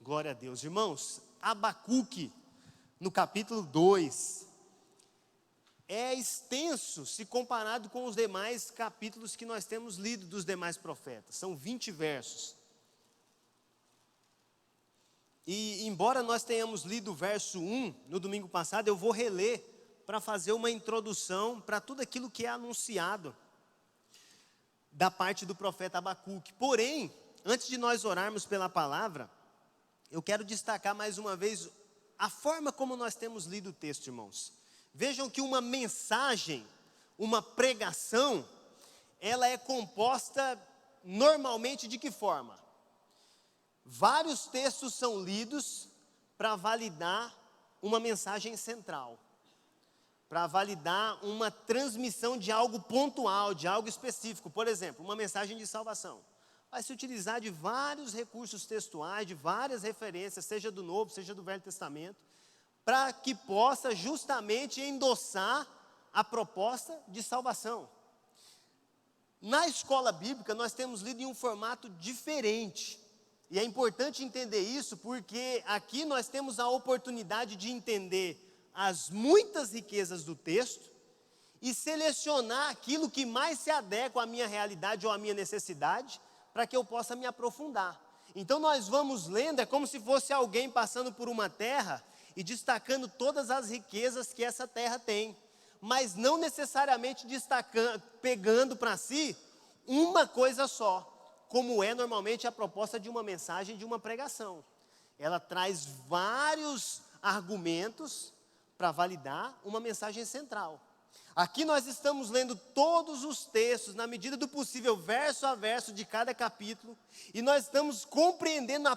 Glória a Deus. Irmãos, Abacuque, no capítulo 2, é extenso se comparado com os demais capítulos que nós temos lido dos demais profetas. São 20 versos. E embora nós tenhamos lido o verso 1 no domingo passado, eu vou reler para fazer uma introdução para tudo aquilo que é anunciado da parte do profeta Abacuque. Porém, antes de nós orarmos pela palavra, eu quero destacar mais uma vez a forma como nós temos lido o texto, irmãos. Vejam que uma mensagem, uma pregação, ela é composta normalmente de que forma? Vários textos são lidos para validar uma mensagem central, para validar uma transmissão de algo pontual, de algo específico. Por exemplo, uma mensagem de salvação. Vai se utilizar de vários recursos textuais, de várias referências, seja do Novo, seja do Velho Testamento, para que possa justamente endossar a proposta de salvação. Na escola bíblica, nós temos lido em um formato diferente. E é importante entender isso, porque aqui nós temos a oportunidade de entender as muitas riquezas do texto e selecionar aquilo que mais se adequa à minha realidade ou à minha necessidade, para que eu possa me aprofundar. Então nós vamos lendo, é como se fosse alguém passando por uma terra e destacando todas as riquezas que essa terra tem, mas não necessariamente destacando, pegando para si uma coisa só, como é normalmente a proposta de uma mensagem, de uma pregação. Ela traz vários argumentos para validar uma mensagem central. Aqui nós estamos lendo todos os textos, na medida do possível, verso a verso de cada capítulo, e nós estamos compreendendo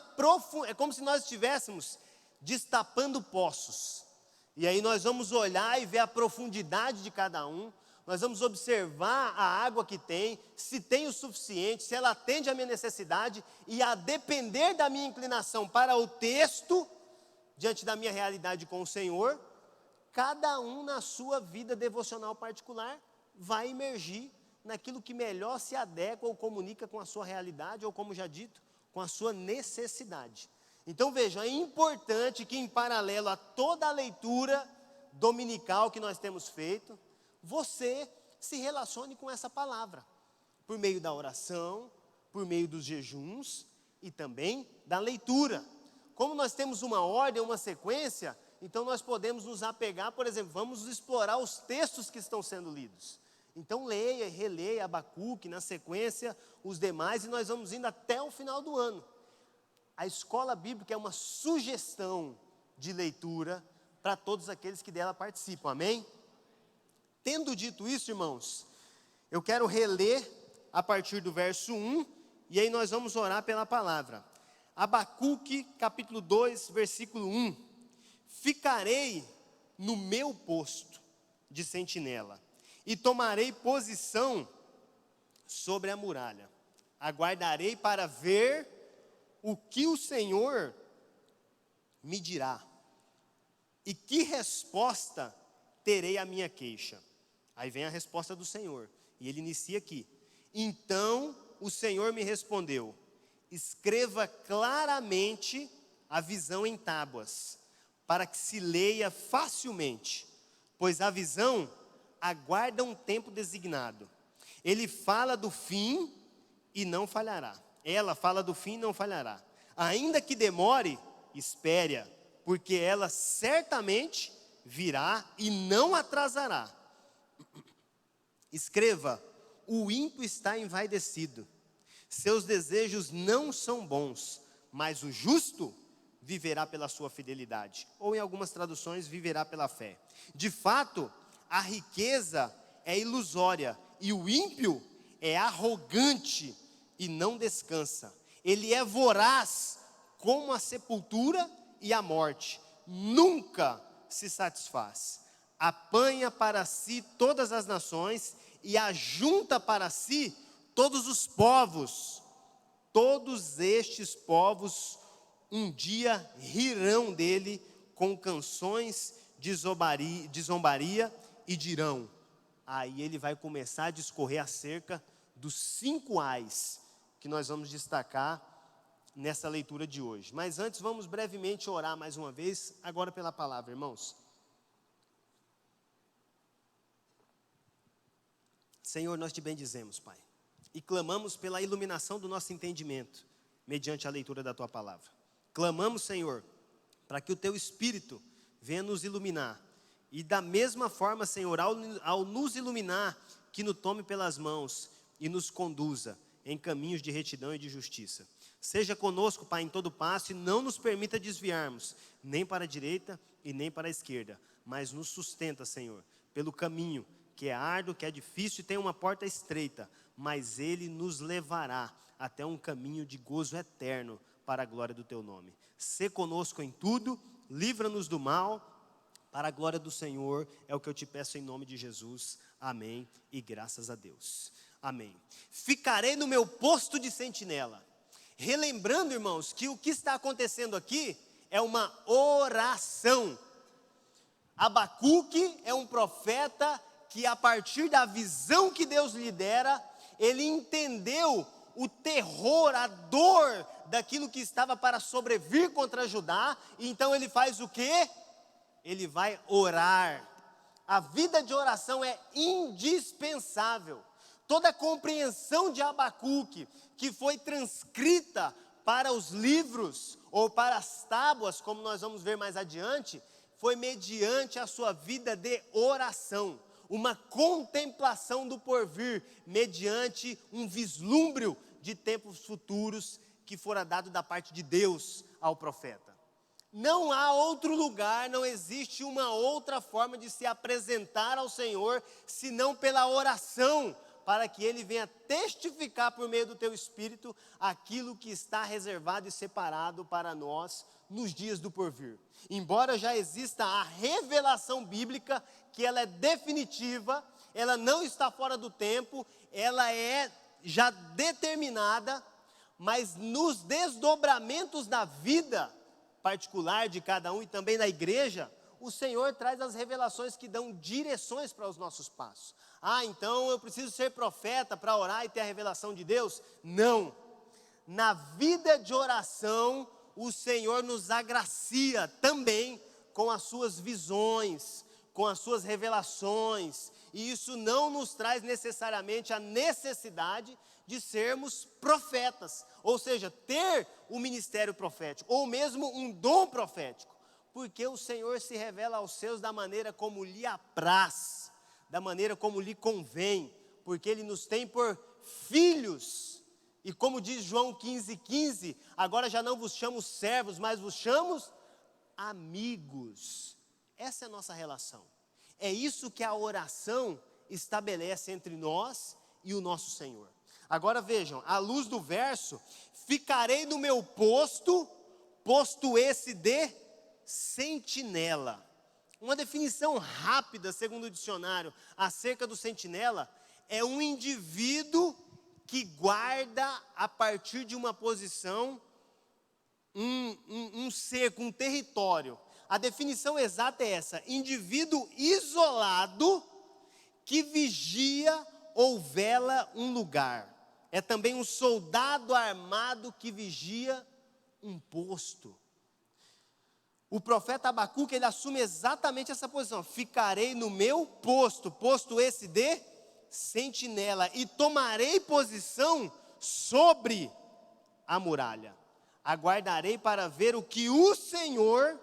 é como se nós estivéssemos destapando poços. E aí nós vamos olhar e ver a profundidade de cada um, nós vamos observar a água que tem, se tem o suficiente, se ela atende à minha necessidade, e a depender da minha inclinação para o texto, diante da minha realidade com o Senhor, cada um na sua vida devocional particular vai emergir naquilo que melhor se adequa ou comunica com a sua realidade, ou como já dito, com a sua necessidade. Então vejam, é importante que em paralelo a toda a leitura dominical que nós temos feito, você se relacione com essa palavra, por meio da oração, por meio dos jejuns e também da leitura. Como nós temos uma ordem, uma sequência, então nós podemos nos apegar, por exemplo, vamos explorar os textos que estão sendo lidos. Então leia e releia Abacuque, na sequência os demais, e nós vamos indo até o final do ano. A escola bíblica é uma sugestão de leitura para todos aqueles que dela participam, amém? Tendo dito isso, irmãos, eu quero reler a partir do verso 1, e aí nós vamos orar pela palavra. Abacuque, capítulo 2, versículo 1. Ficarei no meu posto de sentinela, e tomarei posição sobre a muralha. Aguardarei para ver o que o Senhor me dirá, e que resposta terei à minha queixa. Aí vem a resposta do Senhor, e ele inicia aqui. Então o Senhor me respondeu: escreva claramente a visão em tábuas, para que se leia facilmente, pois a visão aguarda um tempo designado. Ele fala do fim e não falhará. Ela fala do fim e não falhará. Ainda que demore, espere-a, porque ela certamente virá e não atrasará. Escreva: o ímpio está envaidecido, seus desejos não são bons, mas o justo viverá pela sua fidelidade. Ou em algumas traduções, viverá pela fé. De fato, a riqueza é ilusória, e o ímpio é arrogante e não descansa. Ele é voraz como a sepultura e a morte, nunca se satisfaz. Apanha para si todas as nações e ajunta para si todos os povos. Todos estes povos um dia rirão dele com canções de zombaria e dirão. Aí ele vai começar a discorrer acerca dos 5 ais que nós vamos destacar nessa leitura de hoje. Mas antes, vamos brevemente orar mais uma vez, agora pela palavra, irmãos. Senhor, nós te bendizemos, Pai, e clamamos pela iluminação do nosso entendimento, mediante a leitura da tua palavra. Clamamos, Senhor, para que o teu Espírito venha nos iluminar, e da mesma forma, Senhor, ao nos iluminar, que nos tome pelas mãos e nos conduza em caminhos de retidão e de justiça. Seja conosco, Pai, em todo passo, e não nos permita desviarmos, nem para a direita e nem para a esquerda, mas nos sustenta, Senhor, pelo caminho, que é árduo, que é difícil e tem uma porta estreita, mas ele nos levará até um caminho de gozo eterno para a glória do teu nome. Sê conosco em tudo, livra-nos do mal, para a glória do Senhor, é o que eu te peço em nome de Jesus. Amém e graças a Deus. Amém. Ficarei no meu posto de sentinela. Relembrando, irmãos, que o que está acontecendo aqui é uma oração. Abacuque é um profeta que, a partir da visão que Deus lhe dera, ele entendeu o terror, a dor daquilo que estava para sobrevir contra Judá, e então ele faz o quê? Ele vai orar. A vida de oração é indispensável. Toda a compreensão de Abacuque, que foi transcrita para os livros, ou para as tábuas, como nós vamos ver mais adiante, foi mediante a sua vida de oração, uma contemplação do porvir, mediante um vislumbre de tempos futuros, que fora dado da parte de Deus ao profeta. Não há outro lugar, não existe uma outra forma de se apresentar ao Senhor, senão pela oração, para que Ele venha testificar por meio do teu Espírito, aquilo que está reservado e separado para nós, nos dias do porvir. Embora já exista a revelação bíblica, que ela é definitiva, ela não está fora do tempo, ela é já determinada, mas nos desdobramentos da vida particular de cada um e também da igreja, o Senhor traz as revelações que dão direções para os nossos passos. Ah, então eu preciso ser profeta para orar e ter a revelação de Deus? Não. Na vida de oração, o Senhor nos agracia também com as suas visões, com as suas revelações, e isso não nos traz necessariamente a necessidade de sermos profetas, ou seja, ter o ministério profético, ou mesmo um dom profético, porque o Senhor se revela aos seus da maneira como lhe apraz, da maneira como lhe convém, porque Ele nos tem por filhos. E como diz João 15:15, agora já não vos chamo servos, mas vos chamo amigos. Essa é a nossa relação. É isso que a oração estabelece entre nós e o nosso Senhor. Agora vejam, à luz do verso, ficarei no meu posto esse de sentinela. Uma definição rápida, segundo o dicionário, acerca do sentinela, é um indivíduo que guarda a partir de uma posição, um cerco, um território. A definição exata é essa: indivíduo isolado que vigia ou vela um lugar. É também um soldado armado que vigia um posto. O profeta Abacuque, ele assume exatamente essa posição: ficarei no meu posto esse de sentinela, e tomarei posição sobre a muralha. Aguardarei para ver o que o Senhor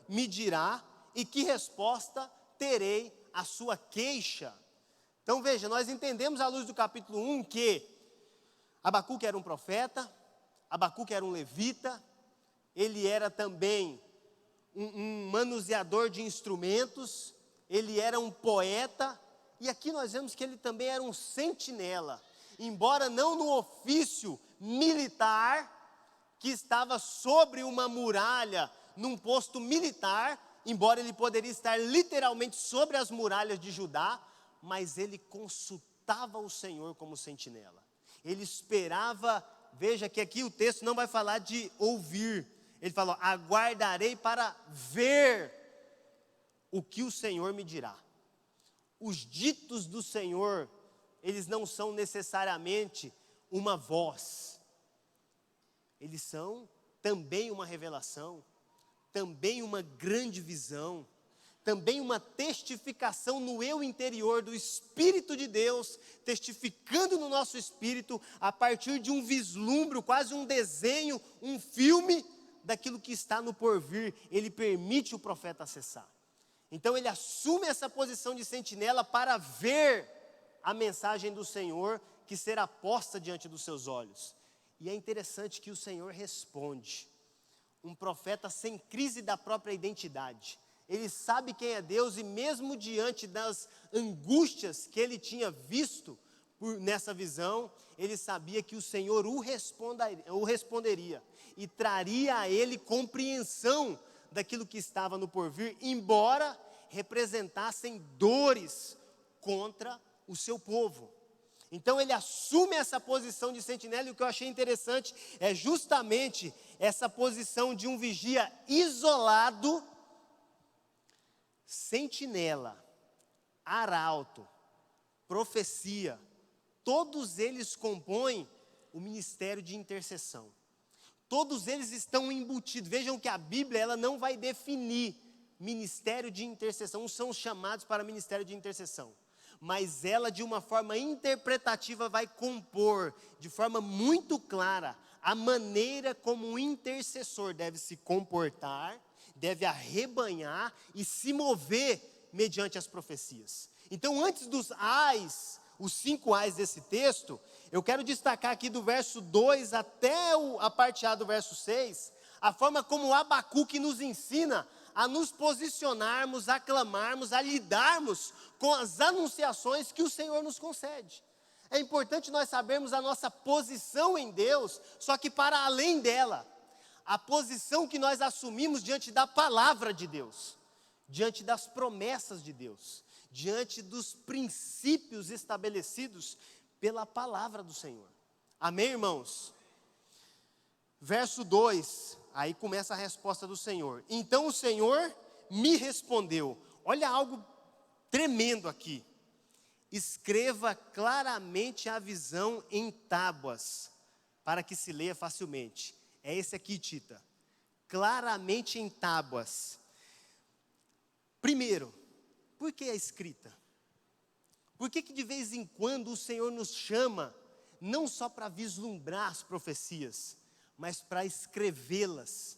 me dirá e que resposta terei à sua queixa. Então veja, nós entendemos à luz do capítulo 1 que Abacuque era um profeta, Abacuque era um levita, ele era também um manuseador de instrumentos, ele era um poeta, e aqui nós vemos que ele também era um sentinela, embora não no ofício militar, que estava sobre uma muralha, num posto militar, embora ele poderia estar literalmente sobre as muralhas de Judá, mas ele consultava o Senhor como sentinela. Ele esperava, veja que aqui o texto não vai falar de ouvir, ele falou: aguardarei para ver o que o Senhor me dirá. Os ditos do Senhor, eles não são necessariamente uma voz. Eles são também uma revelação, também uma grande visão, também uma testificação no eu interior do Espírito de Deus, testificando no nosso espírito, a partir de um vislumbre, quase um desenho, um filme, daquilo que está no porvir. Ele permite o profeta acessar. Então ele assume essa posição de sentinela para ver a mensagem do Senhor que será posta diante dos seus olhos. E é interessante que o Senhor responde. Um profeta sem crise da própria identidade. Ele sabe quem é Deus e mesmo diante das angústias que ele tinha visto nessa visão, ele sabia que o Senhor o responderia e traria a ele compreensão daquilo que estava no porvir, embora representassem dores contra o seu povo. Então ele assume essa posição de sentinela, e o que eu achei interessante é justamente essa posição de um vigia isolado, sentinela, arauto, profecia, todos eles compõem o ministério de intercessão. Todos eles estão embutidos. Vejam que a Bíblia ela não vai definir ministério de intercessão. Uns são chamados para ministério de intercessão. Mas ela, de uma forma interpretativa, vai compor, de forma muito clara, a maneira como um intercessor deve se comportar, deve arrebanhar e se mover mediante as profecias. Então, antes dos ais, os 5 ais desse texto, eu quero destacar aqui do verso 2 até a parte A do verso 6, a forma como Abacuque nos ensina a nos posicionarmos, a clamarmos, a lidarmos com as anunciações que o Senhor nos concede. É importante nós sabermos a nossa posição em Deus, só que para além dela, a posição que nós assumimos diante da palavra de Deus, diante das promessas de Deus, diante dos princípios estabelecidos pela palavra do Senhor. Amém, irmãos? Verso 2, aí começa a resposta do Senhor. Então o Senhor me respondeu. Olha algo tremendo aqui. Escreva claramente a visão em tábuas, para que se leia facilmente. É esse aqui, Tita. Claramente em tábuas. Primeiro, por que a escrita? Por que de vez em quando o Senhor nos chama, não só para vislumbrar as profecias, mas para escrevê-las,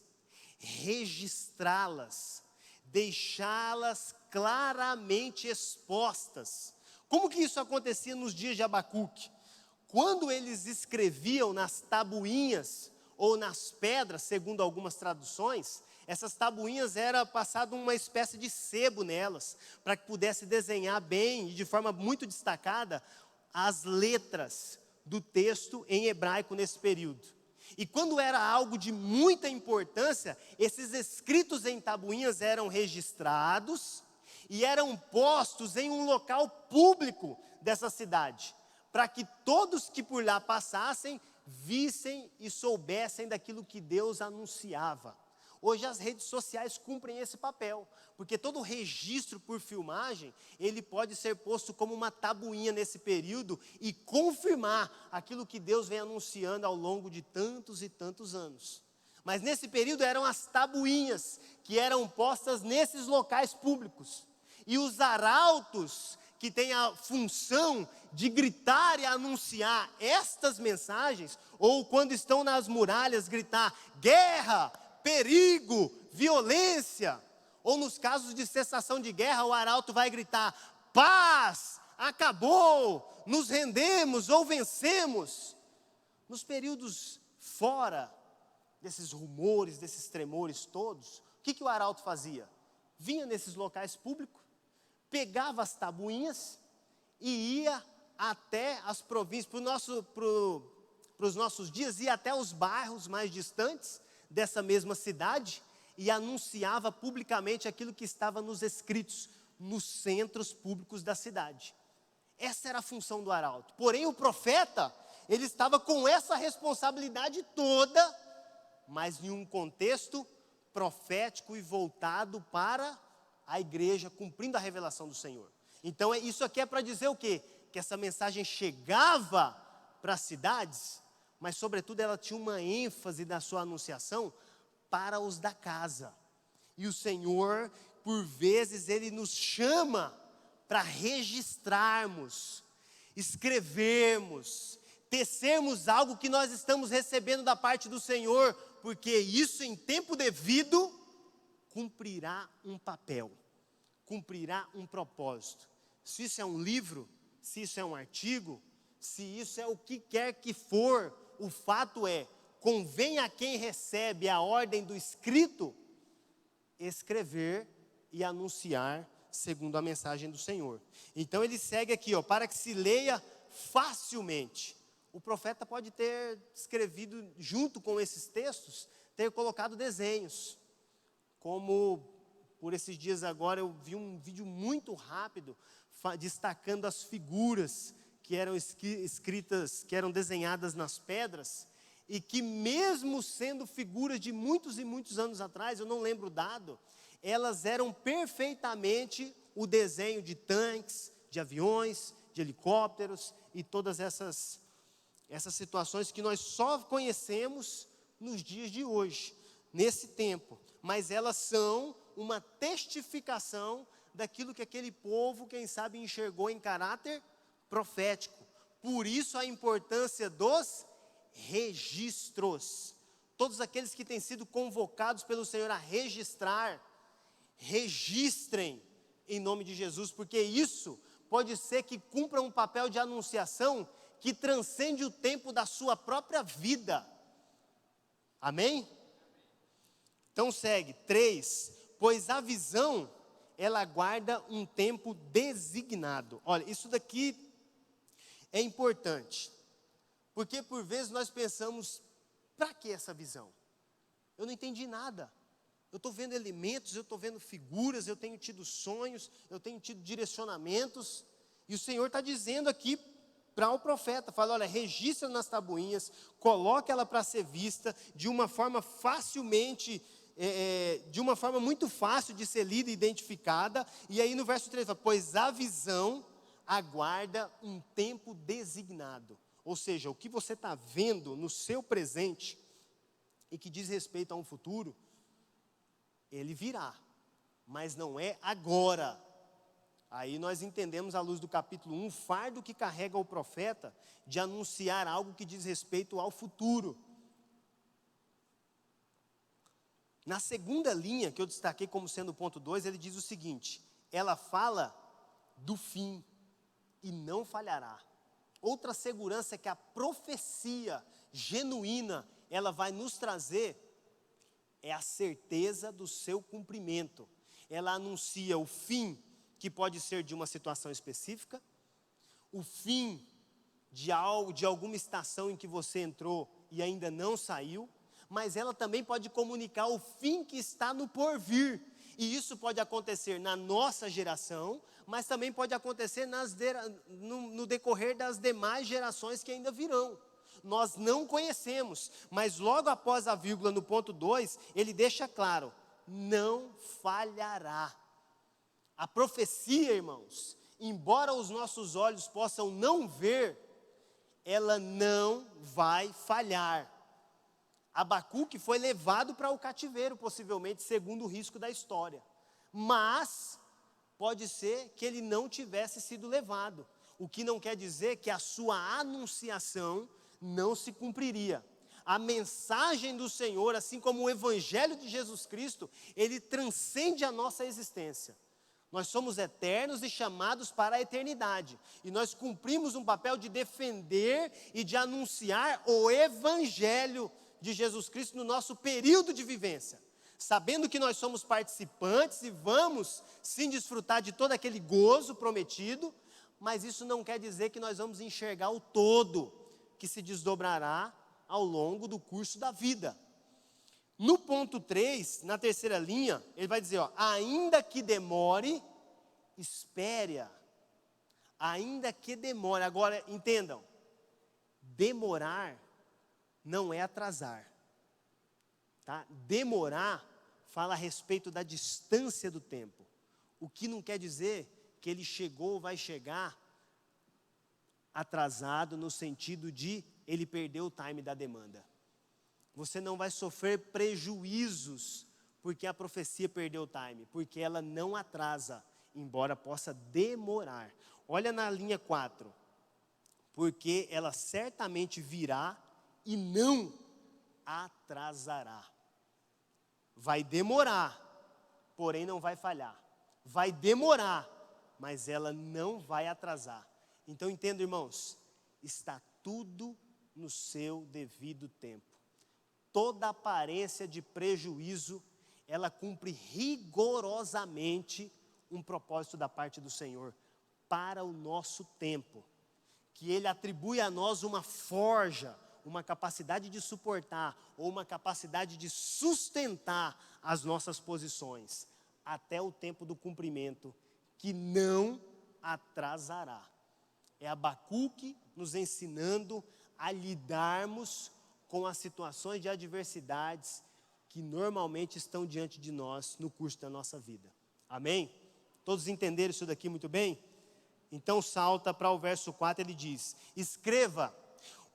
registrá-las, deixá-las claramente expostas? Como que isso acontecia nos dias de Abacuque? Quando eles escreviam nas tabuinhas ou nas pedras, segundo algumas traduções, essas tabuinhas era passado uma espécie de sebo nelas, para que pudesse desenhar bem e de forma muito destacada as letras do texto em hebraico nesse período. E quando era algo de muita importância, esses escritos em tabuinhas eram registrados e eram postos em um local público dessa cidade, para que todos que por lá passassem, vissem e soubessem daquilo que Deus anunciava. Hoje as redes sociais cumprem esse papel, porque todo registro por filmagem, ele pode ser posto como uma tabuinha nesse período e confirmar aquilo que Deus vem anunciando ao longo de tantos e tantos anos. Mas nesse período eram as tabuinhas que eram postas nesses locais públicos. E os arautos, que têm a função de gritar e anunciar estas mensagens, ou quando estão nas muralhas gritar guerra, perigo, violência, ou nos casos de cessação de guerra, o arauto vai gritar paz, acabou, nos rendemos ou vencemos. Nos períodos fora desses rumores, desses tremores todos, o que o arauto fazia? Vinha nesses locais públicos, pegava as tabuinhas e ia até as províncias, para os nossos dias, ia até os bairros mais distantes dessa mesma cidade e anunciava publicamente aquilo que estava nos escritos, nos centros públicos da cidade. Essa era a função do arauto. Porém, o profeta, ele estava com essa responsabilidade toda, mas em um contexto profético e voltado para a igreja, cumprindo a revelação do Senhor. Então, isso aqui é para dizer o quê? Que essa mensagem chegava para as cidades, mas sobretudo ela tinha uma ênfase na sua anunciação para os da casa. E o Senhor, por vezes, Ele nos chama para registrarmos, escrevermos, tecermos algo que nós estamos recebendo da parte do Senhor, porque isso em tempo devido cumprirá um papel, cumprirá um propósito. Se isso é um livro, se isso é um artigo, se isso é o que quer que for, o fato é, convém a quem recebe a ordem do escrito, escrever e anunciar segundo a mensagem do Senhor. Então ele segue aqui, para que se leia facilmente. O profeta pode ter escrevido junto com esses textos, ter colocado desenhos, como por esses dias agora eu vi um vídeo muito rápido, destacando as figuras que eram escritas, que eram desenhadas nas pedras, e que mesmo sendo figuras de muitos e muitos anos atrás, eu não lembro o dado, elas eram perfeitamente o desenho de tanques, de aviões, de helicópteros, e todas essas situações que nós só conhecemos nos dias de hoje, nesse tempo, mas elas são uma testificação daquilo que aquele povo, quem sabe, enxergou em caráter profético. Por isso a importância dos registros. Todos aqueles que têm sido convocados pelo Senhor a registrar, registrem em nome de Jesus, porque isso pode ser que cumpra um papel de anunciação que transcende o tempo da sua própria vida. Amém? Então segue, 3, pois a visão, ela guarda um tempo designado. Olha, isso daqui é importante, porque por vezes nós pensamos, para que essa visão? Eu não entendi nada. Eu estou vendo elementos, eu estou vendo figuras, eu tenho tido sonhos, eu tenho tido direcionamentos, e o Senhor está dizendo aqui para o profeta, fala, olha, registra nas tabuinhas, coloca ela para ser vista, de uma forma facilmente, de uma forma muito fácil de ser lida e identificada, e aí no verso 3 fala, pois a visão aguarda um tempo designado, ou seja, o que você está vendo no seu presente, e que diz respeito a um futuro, ele virá, mas não é agora. Aí nós entendemos à luz do capítulo 1, o fardo que carrega o profeta de anunciar algo que diz respeito ao futuro. Na segunda linha, que eu destaquei como sendo o ponto 2, ele diz o seguinte, ela fala do fim e não falhará. Outra segurança é que a profecia genuína, ela vai nos trazer é a certeza do seu cumprimento. Ela anuncia o fim, que pode ser de uma situação específica, o fim de alguma estação em que você entrou e ainda não saiu, mas ela também pode comunicar o fim que está no porvir. E isso pode acontecer na nossa geração, mas também pode acontecer no decorrer das demais gerações que ainda virão. Nós não conhecemos, mas logo após a vírgula no ponto 2, ele deixa claro, não falhará. A profecia, irmãos, embora os nossos olhos possam não ver, ela não vai falhar. Abacuque foi levado para o cativeiro, possivelmente, segundo o risco da história. Mas, pode ser que ele não tivesse sido levado. O que não quer dizer que a sua anunciação não se cumpriria. A mensagem do Senhor, assim como o Evangelho de Jesus Cristo, ele transcende a nossa existência. Nós somos eternos e chamados para a eternidade. E nós cumprimos um papel de defender e de anunciar o Evangelho de Jesus Cristo no nosso período de vivência. Sabendo que nós somos participantes e vamos sim desfrutar de todo aquele gozo prometido, mas isso não quer dizer que nós vamos enxergar o todo que se desdobrará ao longo do curso da vida. No ponto 3, na terceira linha, ele vai dizer, ainda que demore, espere-a. Ainda que demore. Agora, entendam, demorar não é atrasar. Tá? Demorar fala a respeito da distância do tempo. O que não quer dizer que ele chegou ou vai chegar atrasado no sentido de ele perdeu o time da demanda. Você não vai sofrer prejuízos porque a profecia perdeu o time, porque ela não atrasa, embora possa demorar. Olha na linha 4. Porque ela certamente virá e não atrasará. Vai demorar, porém não vai falhar. Vai demorar, mas ela não vai atrasar. Então entenda, irmãos, está tudo no seu devido tempo. Toda aparência de prejuízo, ela cumpre rigorosamente um propósito da parte do Senhor para o nosso tempo. Que Ele atribui a nós uma forja, uma capacidade de suportar, ou uma capacidade de sustentar as nossas posições, até o tempo do cumprimento, que não atrasará. É Abacuque nos ensinando a lidarmos com as situações de adversidades que normalmente estão diante de nós no curso da nossa vida. Amém? Todos entenderam isso daqui muito bem? Então salta para o verso 4, ele diz: escreva,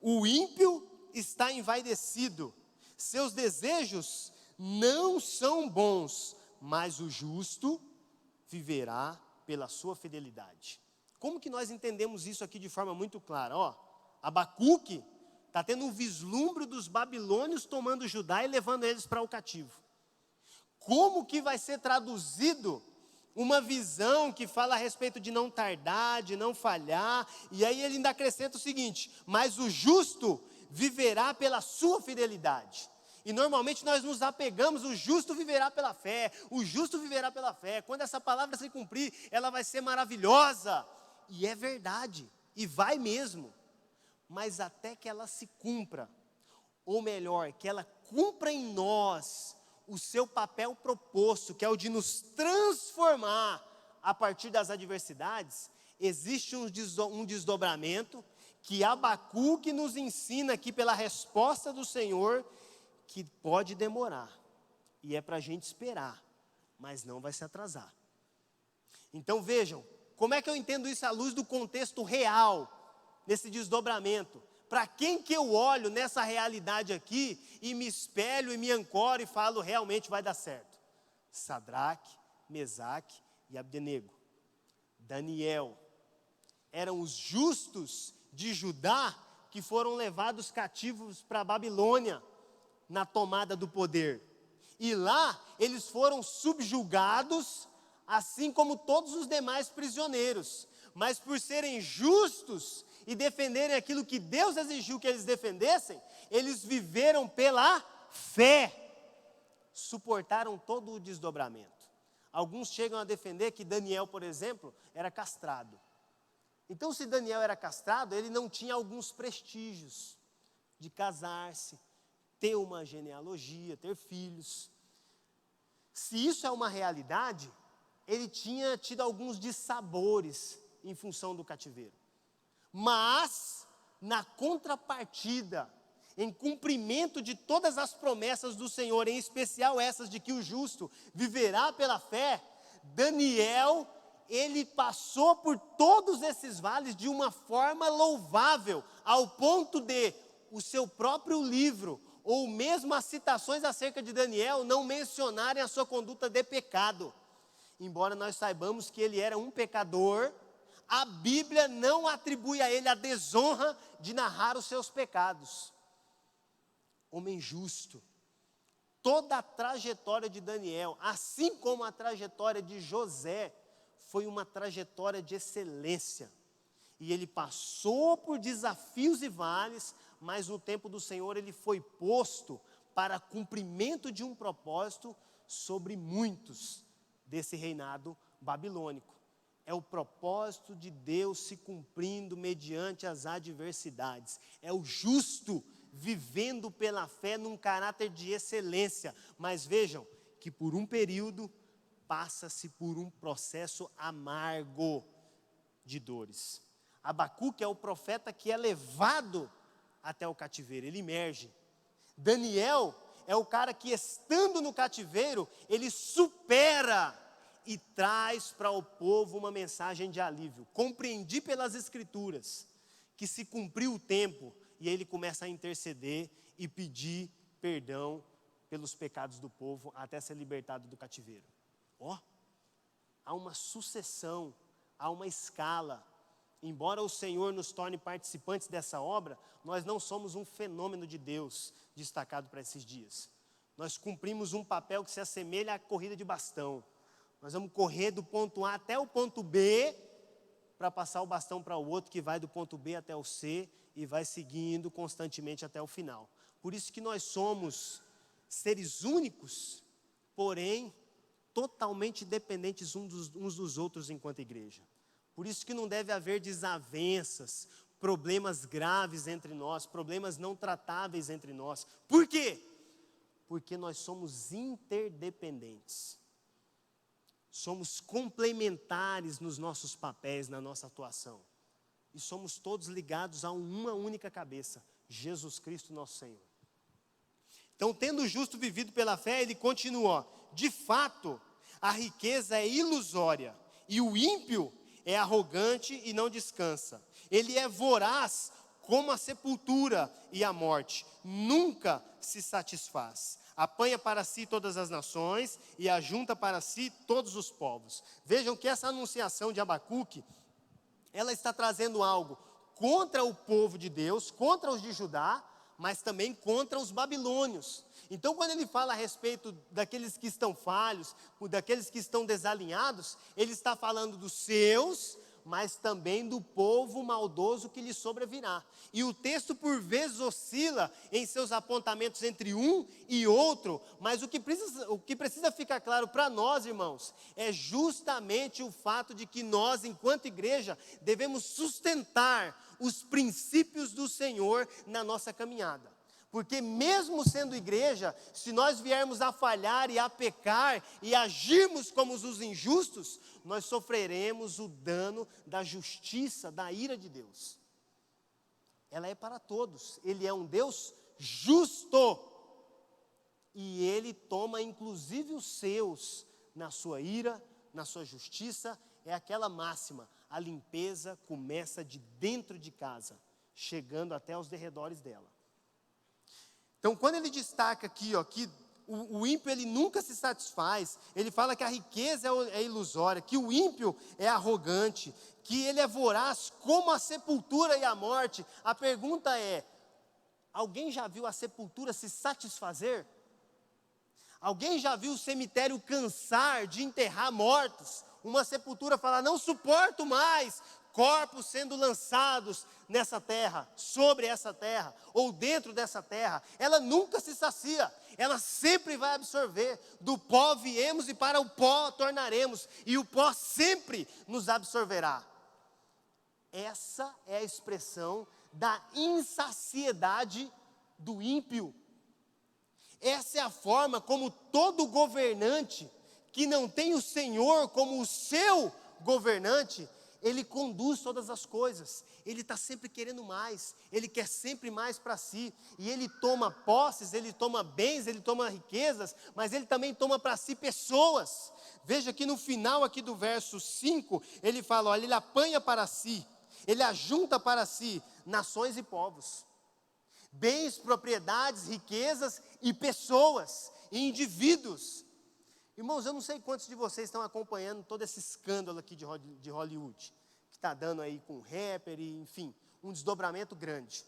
o ímpio está envaidecido, seus desejos não são bons, mas o justo viverá pela sua fidelidade. Como que nós entendemos isso aqui de forma muito clara? Abacuque está tendo um vislumbre dos babilônios tomando Judá e levando eles para o cativo. Como que vai ser traduzido uma visão que fala a respeito de não tardar, de não falhar, e aí ele ainda acrescenta o seguinte: mas o justo viverá pela sua fidelidade. E normalmente nós nos apegamos, o justo viverá pela fé, o justo viverá pela fé. Quando essa palavra se cumprir, ela vai ser maravilhosa. E é verdade, e vai mesmo. Mas até que ela se cumpra, ou melhor, que ela cumpra em nós o seu papel proposto, que é o de nos transformar a partir das adversidades, existe um desdobramento que Abacuque nos ensina aqui pela resposta do Senhor, que pode demorar, e é para a gente esperar, mas não vai se atrasar. Então vejam, como é que eu entendo isso à luz do contexto real, nesse desdobramento? Para quem que eu olho nessa realidade aqui e me espelho e me ancoro e falo, realmente vai dar certo? Sadraque, Mesaque e Abdenego. Daniel. Eram os justos de Judá que foram levados cativos para a Babilônia na tomada do poder. E lá eles foram subjugados, assim como todos os demais prisioneiros. Mas por serem justos e defenderem aquilo que Deus exigiu que eles defendessem, eles viveram pela fé, suportaram todo o desdobramento. Alguns chegam a defender que Daniel, por exemplo, era castrado. Então, se Daniel era castrado, ele não tinha alguns prestígios de casar-se, ter uma genealogia, ter filhos. Se isso é uma realidade, ele tinha tido alguns dissabores em função do cativeiro. Mas, na contrapartida, em cumprimento de todas as promessas do Senhor, em especial essas de que o justo viverá pela fé, Daniel, ele passou por todos esses vales de uma forma louvável, ao ponto de o seu próprio livro, ou mesmo as citações acerca de Daniel, não mencionarem a sua conduta de pecado. Embora nós saibamos que ele era um pecador, a Bíblia não atribui a ele a desonra de narrar os seus pecados. Homem justo. Toda a trajetória de Daniel, assim como a trajetória de José, foi uma trajetória de excelência. E ele passou por desafios e vales, mas no tempo do Senhor ele foi posto para cumprimento de um propósito sobre muitos desse reinado babilônico. É o propósito de Deus se cumprindo mediante as adversidades. É o justo vivendo pela fé num caráter de excelência. Mas vejam que por um período passa-se por um processo amargo de dores. Abacuque é o profeta que é levado até o cativeiro, ele emerge. Daniel é o cara que, estando no cativeiro, ele supera e traz para o povo uma mensagem de alívio. Compreendi pelas Escrituras que se cumpriu o tempo, e ele começa a interceder e pedir perdão pelos pecados do povo até ser libertado do cativeiro. Há uma sucessão, há uma escala. Embora o Senhor nos torne participantes dessa obra, nós não somos um fenômeno de Deus destacado para esses dias. Nós cumprimos um papel que se assemelha à corrida de bastão. Nós vamos correr do ponto A até o ponto B, para passar o bastão para o outro, que vai do ponto B até o C, e vai seguindo constantemente até o final. Por isso que nós somos seres únicos, porém totalmente dependentes uns dos outros enquanto igreja. Por isso que não deve haver desavenças, problemas graves entre nós, problemas não tratáveis entre nós. Por quê? Porque nós somos interdependentes. Somos complementares nos nossos papéis, na nossa atuação. E somos todos ligados a uma única cabeça, Jesus Cristo nosso Senhor. Então, tendo o justo vivido pela fé, ele continua: de fato, a riqueza é ilusória, e o ímpio é arrogante e não descansa. Ele é voraz como a sepultura e a morte, nunca se satisfaz. Apanha para si todas as nações e ajunta para si todos os povos. Vejam que essa anunciação de Abacuque, ela está trazendo algo contra o povo de Deus, contra os de Judá, mas também contra os babilônios. Então, quando ele fala a respeito daqueles que estão falhos, daqueles que estão desalinhados, ele está falando dos seus, mas também do povo maldoso que lhe sobrevirá. E o texto por vezes oscila em seus apontamentos entre um e outro, mas o que precisa ficar claro para nós, irmãos, é justamente o fato de que nós, enquanto igreja, devemos sustentar os princípios do Senhor na nossa caminhada. Porque mesmo sendo igreja, se nós viermos a falhar e a pecar e agirmos como os injustos, nós sofreremos o dano da justiça, da ira de Deus. Ela é para todos. Ele é um Deus justo. E Ele toma inclusive os seus na sua ira, na sua justiça. É aquela máxima: a limpeza começa de dentro de casa, chegando até os derredores dela. Então, quando ele destaca aqui, que o ímpio ele nunca se satisfaz, ele fala que a riqueza é ilusória, que o ímpio é arrogante, que ele é voraz como a sepultura e a morte. A pergunta é: alguém já viu a sepultura se satisfazer? Alguém já viu o cemitério cansar de enterrar mortos? Uma sepultura falar: não suporto mais corpos sendo lançados nessa terra, sobre essa terra, ou dentro dessa terra. Ela nunca se sacia, ela sempre vai absorver. Do pó viemos e para o pó tornaremos, e o pó sempre nos absorverá. Essa é a expressão da insaciedade do ímpio. Essa é a forma como todo governante que não tem o Senhor como o seu governante, ele conduz todas as coisas. Ele está sempre querendo mais, ele quer sempre mais para si, e ele toma posses, ele toma bens, ele toma riquezas, mas ele também toma para si pessoas. Veja que no final aqui do verso 5, ele fala: olha, ele apanha para si, ele ajunta para si nações e povos, bens, propriedades, riquezas e pessoas, e indivíduos. Irmãos, eu não sei quantos de vocês estão acompanhando todo esse escândalo aqui de Hollywood, que está dando aí com rapper, e, enfim, um desdobramento grande.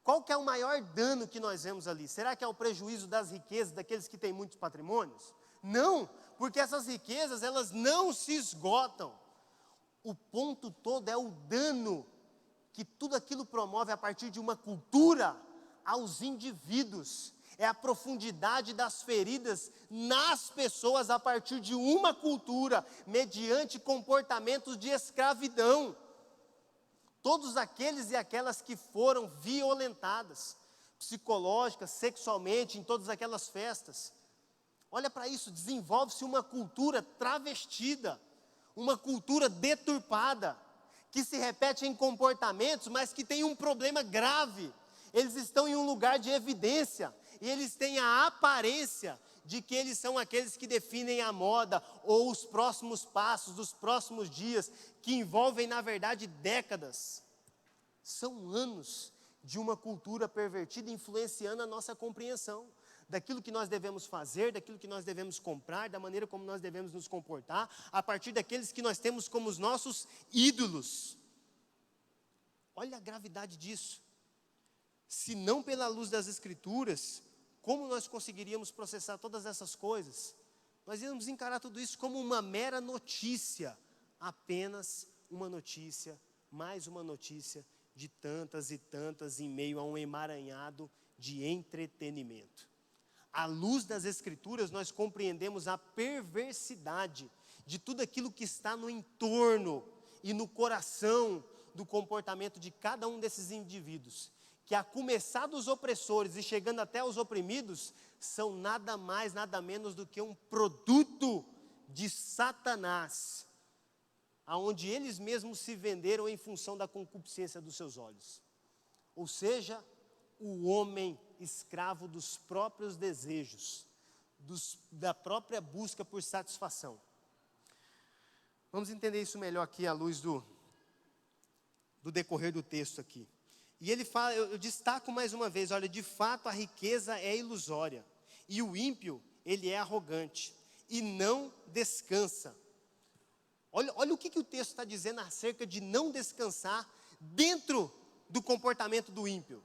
Qual que é o maior dano que nós vemos ali? Será que é o prejuízo das riquezas daqueles que têm muitos patrimônios? Não, porque essas riquezas, elas não se esgotam. O ponto todo é o dano que tudo aquilo promove a partir de uma cultura aos indivíduos. É a profundidade das feridas nas pessoas a partir de uma cultura, mediante comportamentos de escravidão. Todos aqueles e aquelas que foram violentadas, psicológicas, sexualmente, em todas aquelas festas. Olha para isso, desenvolve-se uma cultura travestida, uma cultura deturpada, que se repete em comportamentos, mas que tem um problema grave. Eles estão em um lugar de evidência, e eles têm a aparência de que eles são aqueles que definem a moda, ou os próximos passos, dos próximos dias, que envolvem, na verdade, décadas. São anos de uma cultura pervertida influenciando a nossa compreensão daquilo que nós devemos fazer, daquilo que nós devemos comprar, da maneira como nós devemos nos comportar, a partir daqueles que nós temos como os nossos ídolos. Olha a gravidade disso. Se não pela luz das Escrituras, como nós conseguiríamos processar todas essas coisas? Nós íamos encarar tudo isso como uma mera notícia, apenas uma notícia, mais uma notícia de tantas e tantas em meio a um emaranhado de entretenimento. À luz das Escrituras, nós compreendemos a perversidade de tudo aquilo que está no entorno e no coração do comportamento de cada um desses indivíduos, que a começar dos opressores e chegando até os oprimidos, são nada mais, nada menos do que um produto de Satanás, aonde eles mesmos se venderam em função da concupiscência dos seus olhos. Ou seja, o homem escravo dos próprios desejos, da própria busca por satisfação. Vamos entender isso melhor aqui à luz do decorrer do texto aqui. E ele fala, eu destaco mais uma vez, olha, de fato a riqueza é ilusória, e o ímpio, ele é arrogante, e não descansa. Olha o que o texto está dizendo acerca de não descansar dentro do comportamento do ímpio.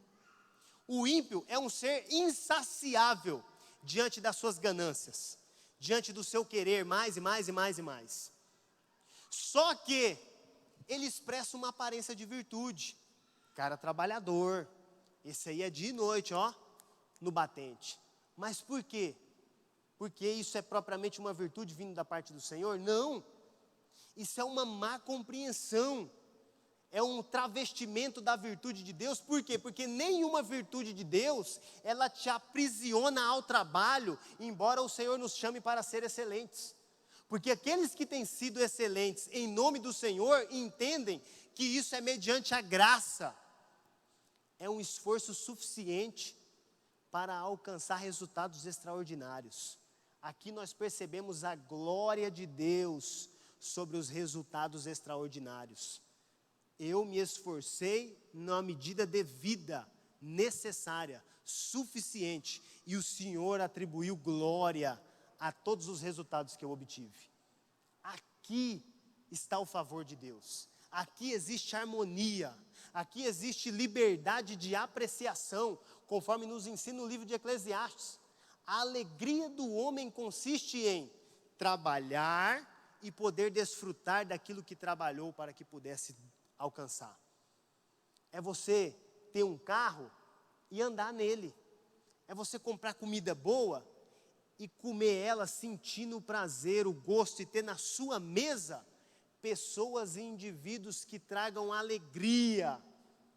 O ímpio é um ser insaciável diante das suas ganâncias, diante do seu querer mais e mais e mais e mais. Só que ele expressa uma aparência de virtude. Cara trabalhador, esse aí é dia e noite, ó, no batente. Mas por quê? Porque isso é propriamente uma virtude vindo da parte do Senhor? Não. Isso é uma má compreensão. É um travestimento da virtude de Deus. Por quê? Porque nenhuma virtude de Deus, ela te aprisiona ao trabalho, embora o Senhor nos chame para ser excelentes. Porque aqueles que têm sido excelentes em nome do Senhor, entendem que isso é mediante a graça. É um esforço suficiente para alcançar resultados extraordinários. Aqui nós percebemos a glória de Deus sobre os resultados extraordinários. Eu me esforcei na medida devida, necessária, suficiente, e o Senhor atribuiu glória a todos os resultados que eu obtive. Aqui está o favor de Deus. Aqui existe harmonia, aqui existe liberdade de apreciação, conforme nos ensina o livro de Eclesiastes. A alegria do homem consiste em trabalhar e poder desfrutar daquilo que trabalhou para que pudesse alcançar. É você ter um carro e andar nele. É você comprar comida boa e comer ela sentindo o prazer, o gosto, e ter na sua mesa pessoas e indivíduos que tragam alegria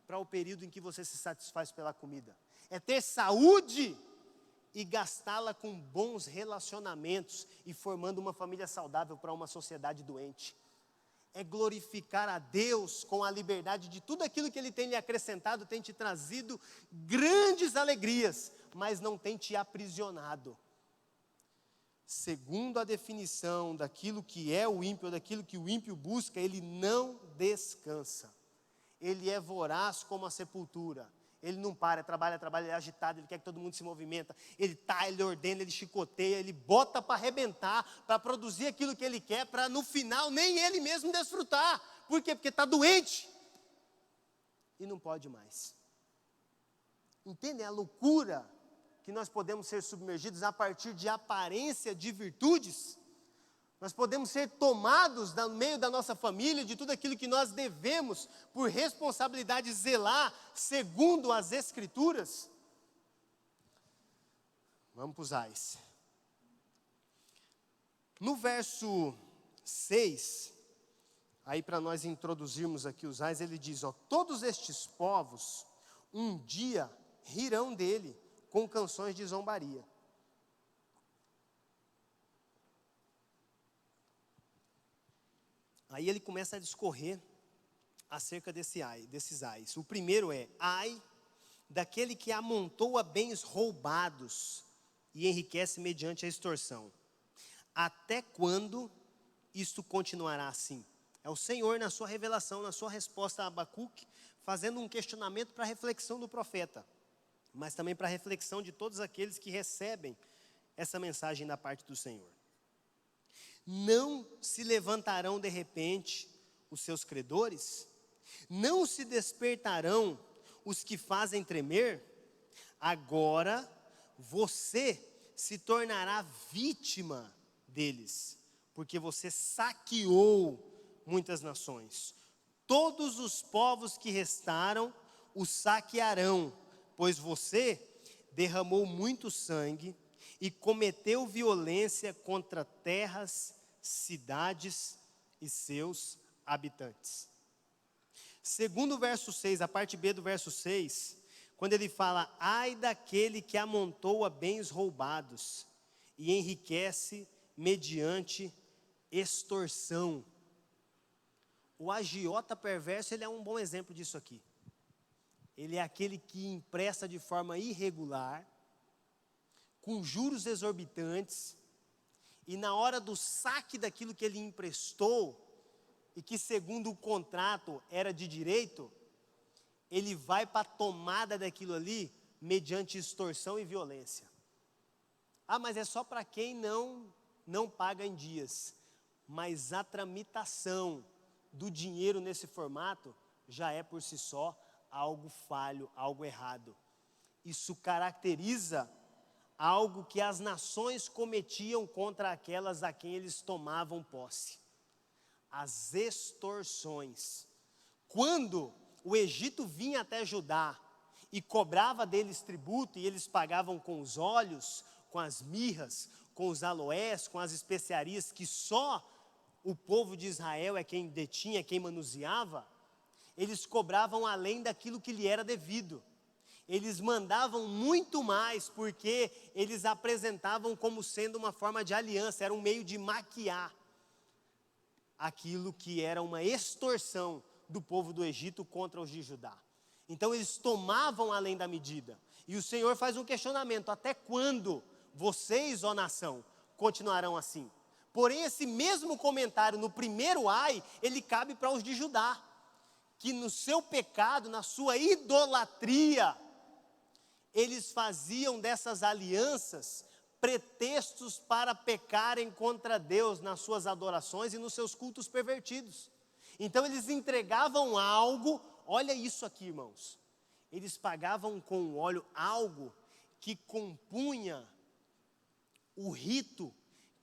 para o período em que você se satisfaz pela comida. É ter saúde e gastá-la com bons relacionamentos e formando uma família saudável para uma sociedade doente. É glorificar a Deus com a liberdade de tudo aquilo que Ele tem lhe acrescentado, tem te trazido grandes alegrias, mas não tem te aprisionado. Segundo a definição daquilo que é o ímpio, daquilo que o ímpio busca, ele não descansa. Ele é voraz como a sepultura. Ele não para, trabalha, ele é agitado, ele quer que todo mundo se movimenta. Ele ordena, ele chicoteia, ele bota para arrebentar, para produzir aquilo que ele quer, para no final nem ele mesmo desfrutar. Por quê? Porque está doente e não pode mais. Entendem a loucura que nós podemos ser submergidos a partir de aparência de virtudes? Nós podemos ser tomados no meio da nossa família, de tudo aquilo que nós devemos, por responsabilidade, zelar, segundo as Escrituras. Vamos para os ais. No verso 6, aí para nós introduzirmos aqui os ais, ele diz, ó, todos estes povos, um dia rirão dele, com canções de zombaria. Aí ele começa a discorrer acerca desses ais. O primeiro é, ai daquele que amontoa bens roubados e enriquece mediante a extorsão. Até quando isto continuará assim? É o Senhor, na sua revelação, na sua resposta a Abacuque, fazendo um questionamento para a reflexão do profeta, mas também para a reflexão de todos aqueles que recebem essa mensagem da parte do Senhor. Não se levantarão de repente os seus credores? Não se despertarão os que fazem tremer? Agora você se tornará vítima deles, porque você saqueou muitas nações. Todos os povos que restaram o saquearão, pois você derramou muito sangue e cometeu violência contra terras, cidades e seus habitantes. Segundo o verso 6, a parte B do verso 6, quando ele fala: ai daquele que amontoa bens roubados e enriquece mediante extorsão. O agiota perverso, ele é um bom exemplo disso aqui. Ele é aquele que empresta de forma irregular, com juros exorbitantes, e na hora do saque daquilo que ele emprestou, e que segundo o contrato era de direito, ele vai para a tomada daquilo ali, mediante extorsão e violência. Ah, mas é só para quem não paga em dias. Mas a tramitação do dinheiro nesse formato já é por si só algo falho, algo errado. Isso caracteriza algo que as nações cometiam contra aquelas a quem eles tomavam posse: as extorsões. Quando o Egito vinha até Judá e cobrava deles tributo, e eles pagavam com os óleos, com as mirras, com os aloés, com as especiarias que só o povo de Israel é quem detinha, quem manuseava, eles cobravam além daquilo que lhe era devido. Eles mandavam muito mais, porque eles apresentavam como sendo uma forma de aliança, era um meio de maquiar aquilo que era uma extorsão do povo do Egito contra os de Judá. Então eles tomavam além da medida. E o Senhor faz um questionamento: até quando vocês, ó nação, continuarão assim? Porém, esse mesmo comentário no primeiro ai, ele cabe para os de Judá, que no seu pecado, na sua idolatria, eles faziam dessas alianças pretextos para pecarem contra Deus nas suas adorações e nos seus cultos pervertidos. Então eles entregavam algo, olha isso aqui, irmãos, eles pagavam com óleo algo que compunha o rito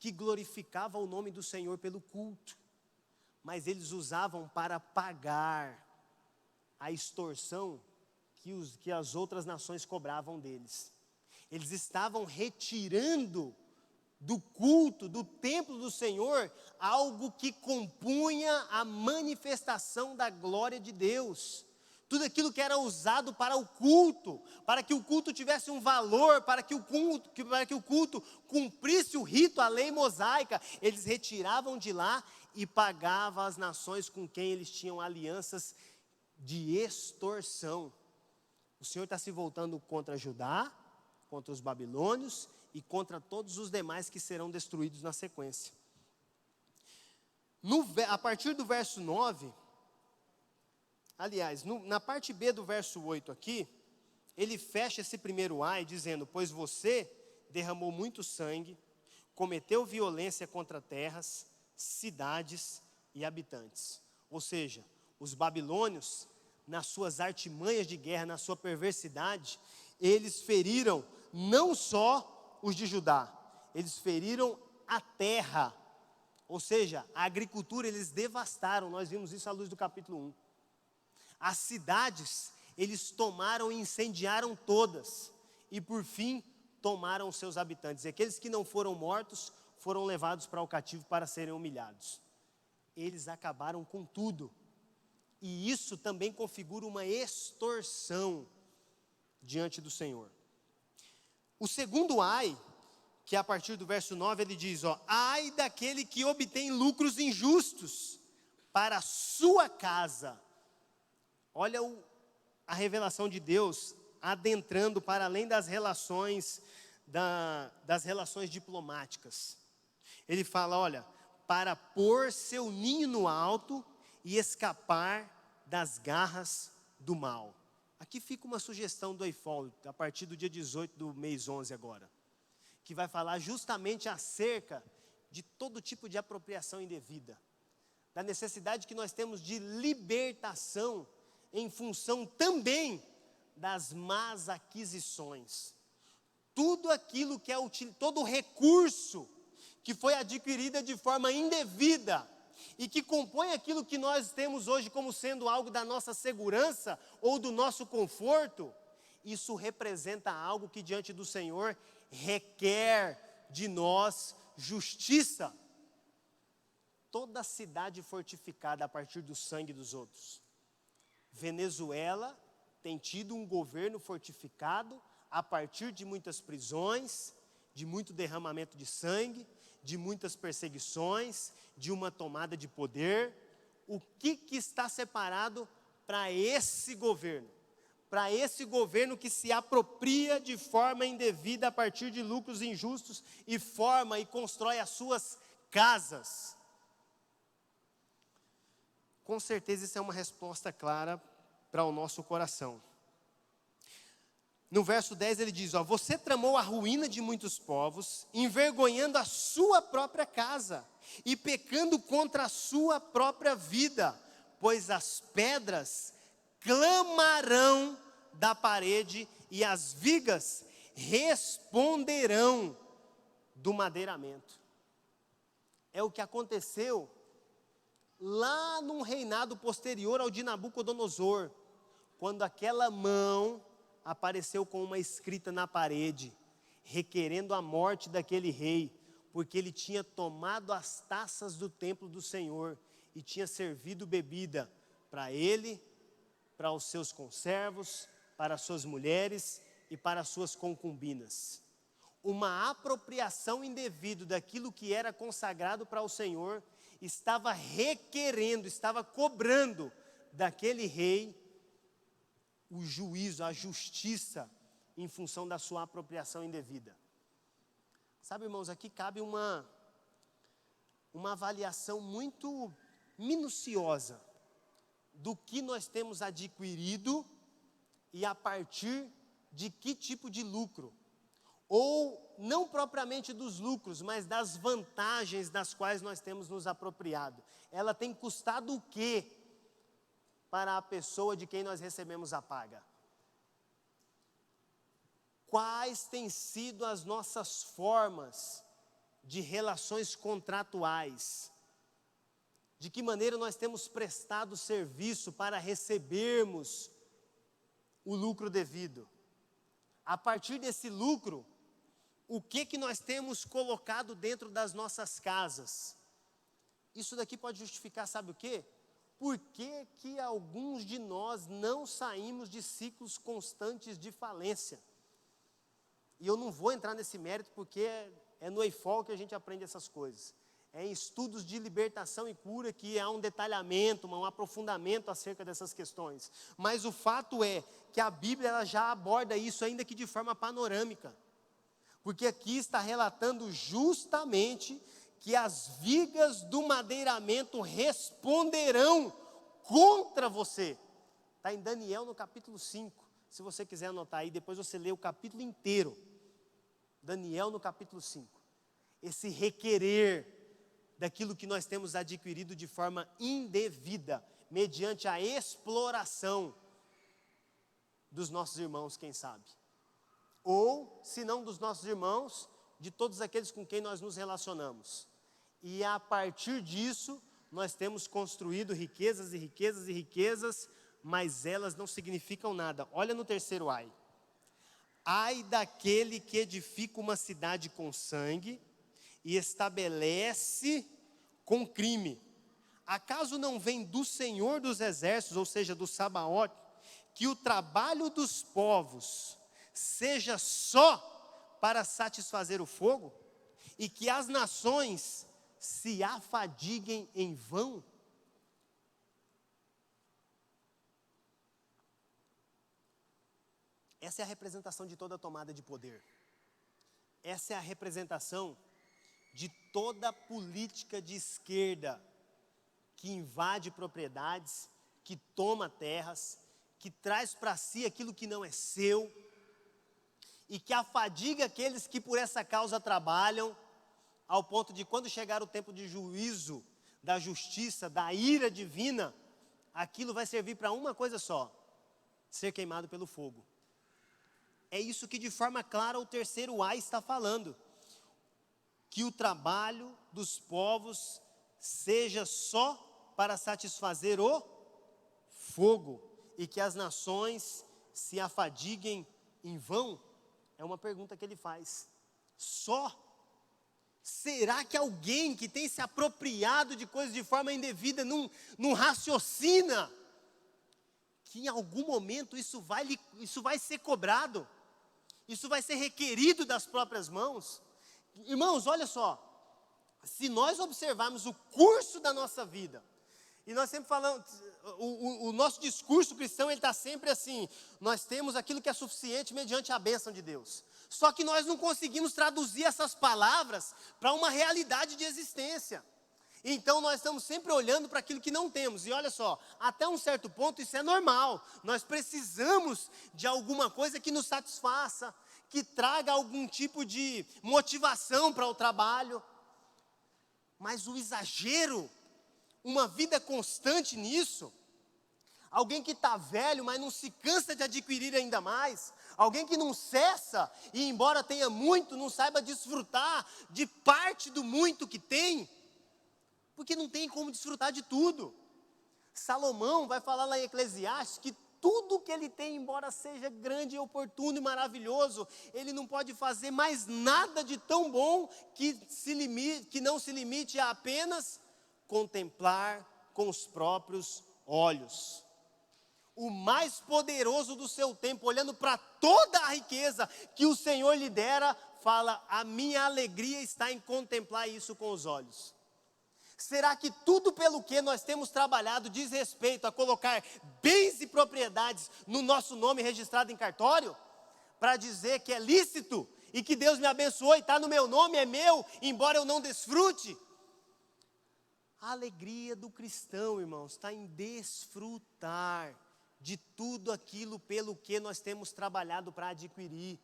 que glorificava o nome do Senhor pelo culto, mas eles usavam para pagar a extorsão que as outras nações cobravam deles. Eles estavam retirando do culto, do templo do Senhor, algo que compunha a manifestação da glória de Deus. Tudo aquilo que era usado para o culto, para que o culto tivesse um valor, para que o culto cumprisse o rito, a lei mosaica, eles retiravam de lá e pagavam às nações com quem eles tinham alianças de extorsão. O Senhor está se voltando contra Judá, contra os babilônios e contra todos os demais que serão destruídos na sequência. A partir do verso 9, aliás, na parte B do verso 8 aqui, ele fecha esse primeiro ai dizendo: pois você derramou muito sangue, cometeu violência contra terras, cidades e habitantes. Ou seja, os babilônios, nas suas artimanhas de guerra, na sua perversidade, eles feriram não só os de Judá, eles feriram a terra, ou seja, a agricultura eles devastaram. Nós vimos isso à luz do capítulo 1. As cidades eles tomaram e incendiaram todas, e por fim tomaram seus habitantes. E aqueles que não foram mortos foram levados para o cativo para serem humilhados. Eles acabaram com tudo. E isso também configura uma extorsão diante do Senhor. O segundo ai, que é a partir do verso 9, ele diz: ai daquele que obtém lucros injustos para a sua casa. Olha a revelação de Deus adentrando para além das relações, das relações diplomáticas. Ele fala: olha, para pôr seu ninho no alto e escapar das garras do mal. Aqui fica uma sugestão do EIFOL, a partir do dia 18 do mês 11 agora, que vai falar justamente acerca de todo tipo de apropriação indevida, da necessidade que nós temos de libertação em função também das más aquisições. Tudo aquilo que é todo recurso que foi adquirido de forma indevida e que compõe aquilo que nós temos hoje como sendo algo da nossa segurança ou do nosso conforto, isso representa algo que diante do Senhor requer de nós justiça. Toda cidade fortificada a partir do sangue dos outros. Venezuela tem tido um governo fortificado a partir de muitas prisões, de muito derramamento de sangue, de muitas perseguições, de uma tomada de poder. O que está separado para esse governo? Para esse governo que se apropria de forma indevida a partir de lucros injustos e forma e constrói as suas casas. Com certeza isso é uma resposta clara para o nosso coração. No verso 10 ele diz, você tramou a ruína de muitos povos, envergonhando a sua própria casa e pecando contra a sua própria vida, pois as pedras clamarão da parede e as vigas responderão do madeiramento. É o que aconteceu lá num reinado posterior ao de Nabucodonosor, quando aquela mão apareceu com uma escrita na parede, requerendo a morte daquele rei, porque ele tinha tomado as taças do templo do Senhor e tinha servido bebida para ele, para os seus conservos, para as suas mulheres e para as suas concubinas. Uma apropriação indevida daquilo que era consagrado para o Senhor, estava requerendo, estava cobrando daquele rei o juízo, a justiça, em função da sua apropriação indevida. Sabe, irmãos, aqui cabe uma avaliação muito minuciosa do que nós temos adquirido e a partir de que tipo de lucro. Ou não propriamente dos lucros, mas das vantagens das quais nós temos nos apropriado. Ela tem custado o quê para a pessoa de quem nós recebemos a paga? Quais têm sido as nossas formas de relações contratuais? De que maneira nós temos prestado serviço para recebermos o lucro devido? A partir desse lucro, o que nós temos colocado dentro das nossas casas? Isso daqui pode justificar, sabe o quê? Por que alguns de nós não saímos de ciclos constantes de falência? E eu não vou entrar nesse mérito porque é no EIFOL que a gente aprende essas coisas. É em estudos de libertação e cura que há um detalhamento, um aprofundamento acerca dessas questões. Mas o fato é que a Bíblia ela já aborda isso ainda que de forma panorâmica. Porque aqui está relatando justamente que as vigas do madeiramento responderão contra você. Está em Daniel no capítulo 5. Se você quiser anotar aí, depois você lê o capítulo inteiro. Daniel no capítulo 5. Esse requerer daquilo que nós temos adquirido de forma indevida, mediante a exploração dos nossos irmãos, quem sabe. Ou, se não dos nossos irmãos, de todos aqueles com quem nós nos relacionamos. E a partir disso, nós temos construído riquezas e riquezas e riquezas, mas elas não significam nada. Olha no terceiro ai. Ai daquele que edifica uma cidade com sangue e estabelece com crime. Acaso não vem do Senhor dos exércitos, ou seja, do Sabaote, que o trabalho dos povos seja só para satisfazer o fogo, e que as nações se afadiguem em vão? Essa é a representação de toda tomada de poder. Essa é a representação de toda política de esquerda que invade propriedades, que toma terras, que traz para si aquilo que não é seu, e que afadiga aqueles que por essa causa trabalham, ao ponto de quando chegar o tempo de juízo, da justiça, da ira divina, aquilo vai servir para uma coisa só: ser queimado pelo fogo. É isso que de forma clara o terceiro A está falando. Que o trabalho dos povos seja só para satisfazer o fogo, e que as nações se afadiguem em vão. É uma pergunta que ele faz. Só? Será que alguém que tem se apropriado de coisas de forma indevida não raciocina que em algum momento isso vai ser cobrado? Isso vai ser requerido das próprias mãos? Irmãos, olha só, se nós observarmos o curso da nossa vida, e nós sempre falamos, o nosso discurso cristão, ele está sempre assim: nós temos aquilo que é suficiente mediante a bênção de Deus. Só que nós não conseguimos traduzir essas palavras para uma realidade de existência. Então nós estamos sempre olhando para aquilo que não temos. E olha só, até um certo ponto isso é normal. Nós precisamos de alguma coisa que nos satisfaça, que traga algum tipo de motivação para o trabalho. Mas o exagero, uma vida constante nisso, alguém que está velho, mas não se cansa de adquirir ainda mais, alguém que não cessa e embora tenha muito, não saiba desfrutar de parte do muito que tem, porque não tem como desfrutar de tudo. Salomão vai falar lá em Eclesiastes que tudo que ele tem, embora seja grande, oportuno e maravilhoso, ele não pode fazer mais nada de tão bom que não se limite a apenas contemplar com os próprios olhos. O mais poderoso do seu tempo, olhando para toda a riqueza que o Senhor lhe dera, fala: a minha alegria está em contemplar isso com os olhos. Será que tudo pelo que nós temos trabalhado diz respeito a colocar bens e propriedades no nosso nome registrado em cartório? Para dizer que é lícito e que Deus me abençoou e está no meu nome, é meu, embora eu não desfrute? A alegria do cristão, irmãos, está em desfrutar de tudo aquilo pelo que nós temos trabalhado para adquirir.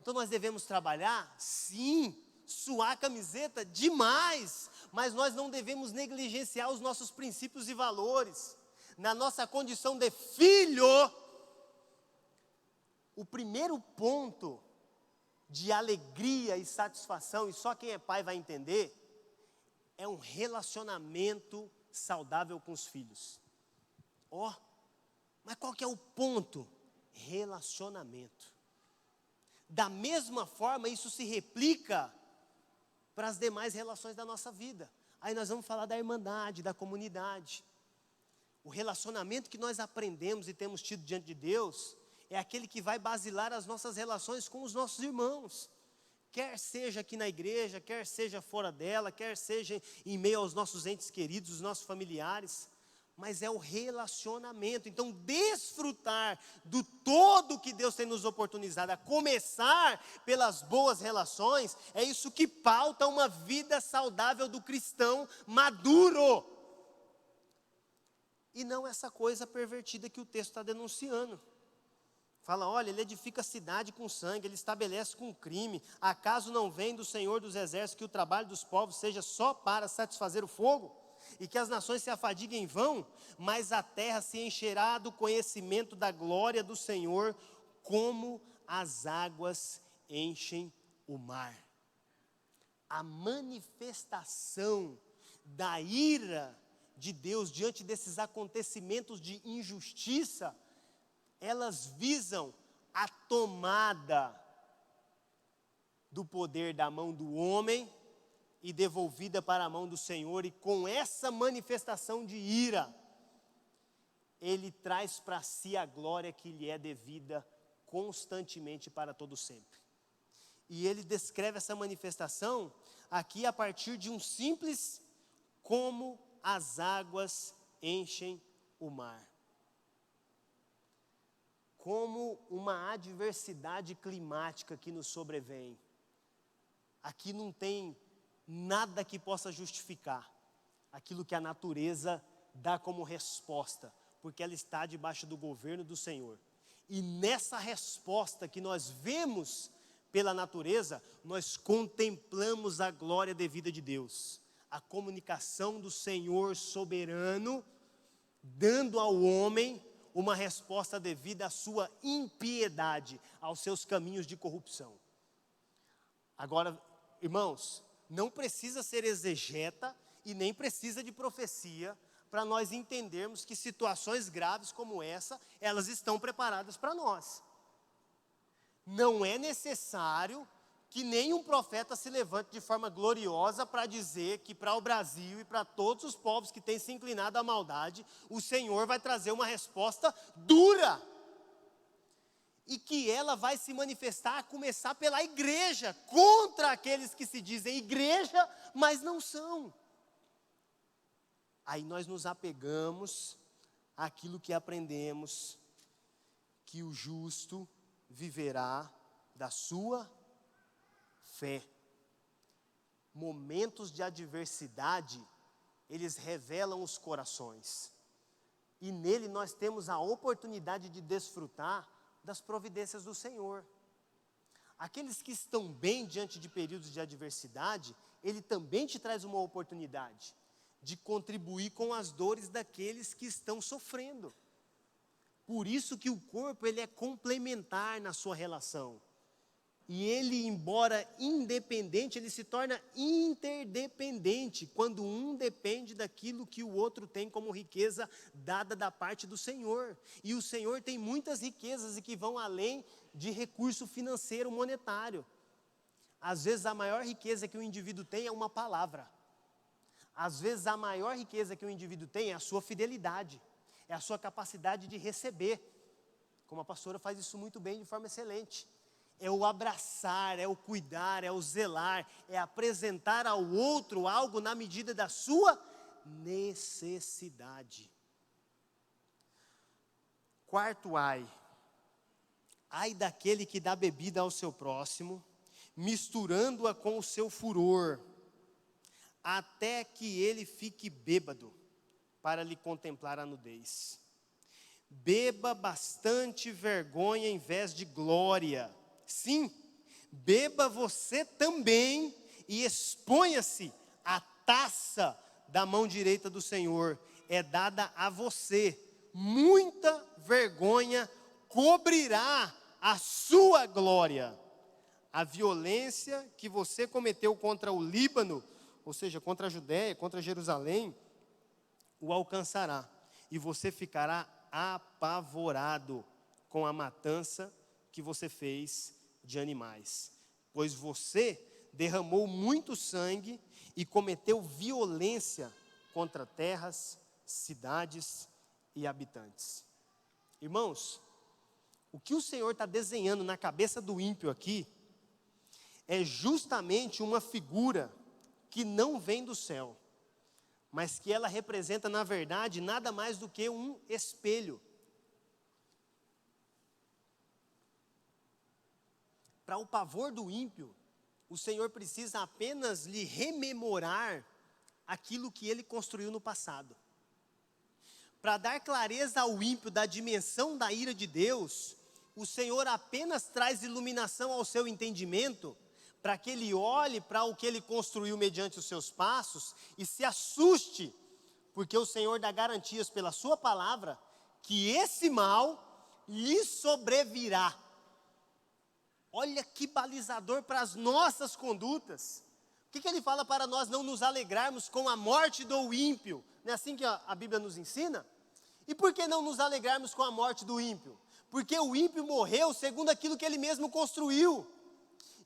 Então nós devemos trabalhar? Sim. Suar a camiseta? Demais. Mas nós não devemos negligenciar os nossos princípios e valores. Na nossa condição de filho, o primeiro ponto de alegria e satisfação, e só quem é pai vai entender, é um relacionamento saudável com os filhos. Mas qual que é o ponto? Relacionamento. Da mesma forma, isso se replica para as demais relações da nossa vida. Aí nós vamos falar da irmandade, da comunidade. O relacionamento que nós aprendemos e temos tido diante de Deus é aquele que vai basilar as nossas relações com os nossos irmãos. Quer seja aqui na igreja, quer seja fora dela, quer seja em meio aos nossos entes queridos, os nossos familiares. Mas é o relacionamento. Então, desfrutar do todo que Deus tem nos oportunizado, a começar pelas boas relações, é isso que pauta uma vida saudável do cristão maduro. E não essa coisa pervertida que o texto está denunciando. Fala: olha, ele edifica a cidade com sangue, ele estabelece com crime. Acaso não vem do Senhor dos Exércitos que o trabalho dos povos seja só para satisfazer o fogo? E que as nações se afadiguem em vão, mas a terra se encherá do conhecimento da glória do Senhor, como as águas enchem o mar. A manifestação da ira de Deus diante desses acontecimentos de injustiça, elas visam a tomada do poder da mão do homem e devolvida para a mão do Senhor, e com essa manifestação de ira, Ele traz para si a glória que lhe é devida constantemente para todo sempre. E Ele descreve essa manifestação aqui a partir de um simples: como as águas enchem o mar. Como uma adversidade climática que nos sobrevém. Aqui não tem nada que possa justificar aquilo que a natureza dá como resposta, porque ela está debaixo do governo do Senhor. E nessa resposta que nós vemos pela natureza, nós contemplamos a glória devida de Deus. A comunicação do Senhor soberano, dando ao homem uma resposta devida à sua impiedade, aos seus caminhos de corrupção. Agora, irmãos, não precisa ser exegeta e nem precisa de profecia para nós entendermos que situações graves como essa, elas estão preparadas para nós. Não é necessário que nenhum profeta se levante de forma gloriosa para dizer que para o Brasil e para todos os povos que têm se inclinado à maldade, o Senhor vai trazer uma resposta dura. E que ela vai se manifestar, a começar pela igreja, contra aqueles que se dizem igreja, mas não são. Aí nós nos apegamos àquilo que aprendemos, que o justo viverá da sua fé. Momentos de adversidade, eles revelam os corações. E nele nós temos a oportunidade de desfrutar das providências do Senhor. Aqueles que estão bem diante de períodos de adversidade, ele também te traz uma oportunidade de contribuir com as dores daqueles que estão sofrendo. Por isso que o corpo ele é complementar na sua relação. E ele, embora independente, ele se torna interdependente, quando um depende daquilo que o outro tem como riqueza dada da parte do Senhor. E o Senhor tem muitas riquezas e que vão além de recurso financeiro monetário. Às vezes a maior riqueza que o indivíduo tem é uma palavra. Às vezes a maior riqueza que o indivíduo tem é a sua fidelidade, é a sua capacidade de receber. Como a pastora faz isso muito bem, de forma excelente. É o abraçar, é o cuidar, é o zelar, é apresentar ao outro algo na medida da sua necessidade. Quarto ai. Ai daquele que dá bebida ao seu próximo, misturando-a com o seu furor, até que ele fique bêbado, para lhe contemplar a nudez. Beba bastante vergonha em vez de glória. Sim, beba você também e exponha-se. A taça da mão direita do Senhor é dada a você. Muita vergonha cobrirá a sua glória. A violência que você cometeu contra o Líbano, ou seja, contra a Judéia, contra Jerusalém, o alcançará. E você ficará apavorado com a matança que você fez de animais. Pois você derramou muito sangue e cometeu violência contra terras, cidades e habitantes. Irmãos, o que o Senhor está desenhando na cabeça do ímpio aqui, é justamente uma figura que não vem do céu, mas que ela representa, na verdade, nada mais do que um espelho. Para o pavor do ímpio, o Senhor precisa apenas lhe rememorar aquilo que ele construiu no passado. Para dar clareza ao ímpio da dimensão da ira de Deus, o Senhor apenas traz iluminação ao seu entendimento, para que ele olhe para o que ele construiu mediante os seus passos e se assuste, porque o Senhor dá garantias pela sua palavra, que esse mal lhe sobrevirá. Olha que balizador para as nossas condutas. O que ele fala para nós não nos alegrarmos com a morte do ímpio? Não é assim que a Bíblia nos ensina? E por que não nos alegrarmos com a morte do ímpio? Porque o ímpio morreu segundo aquilo que ele mesmo construiu.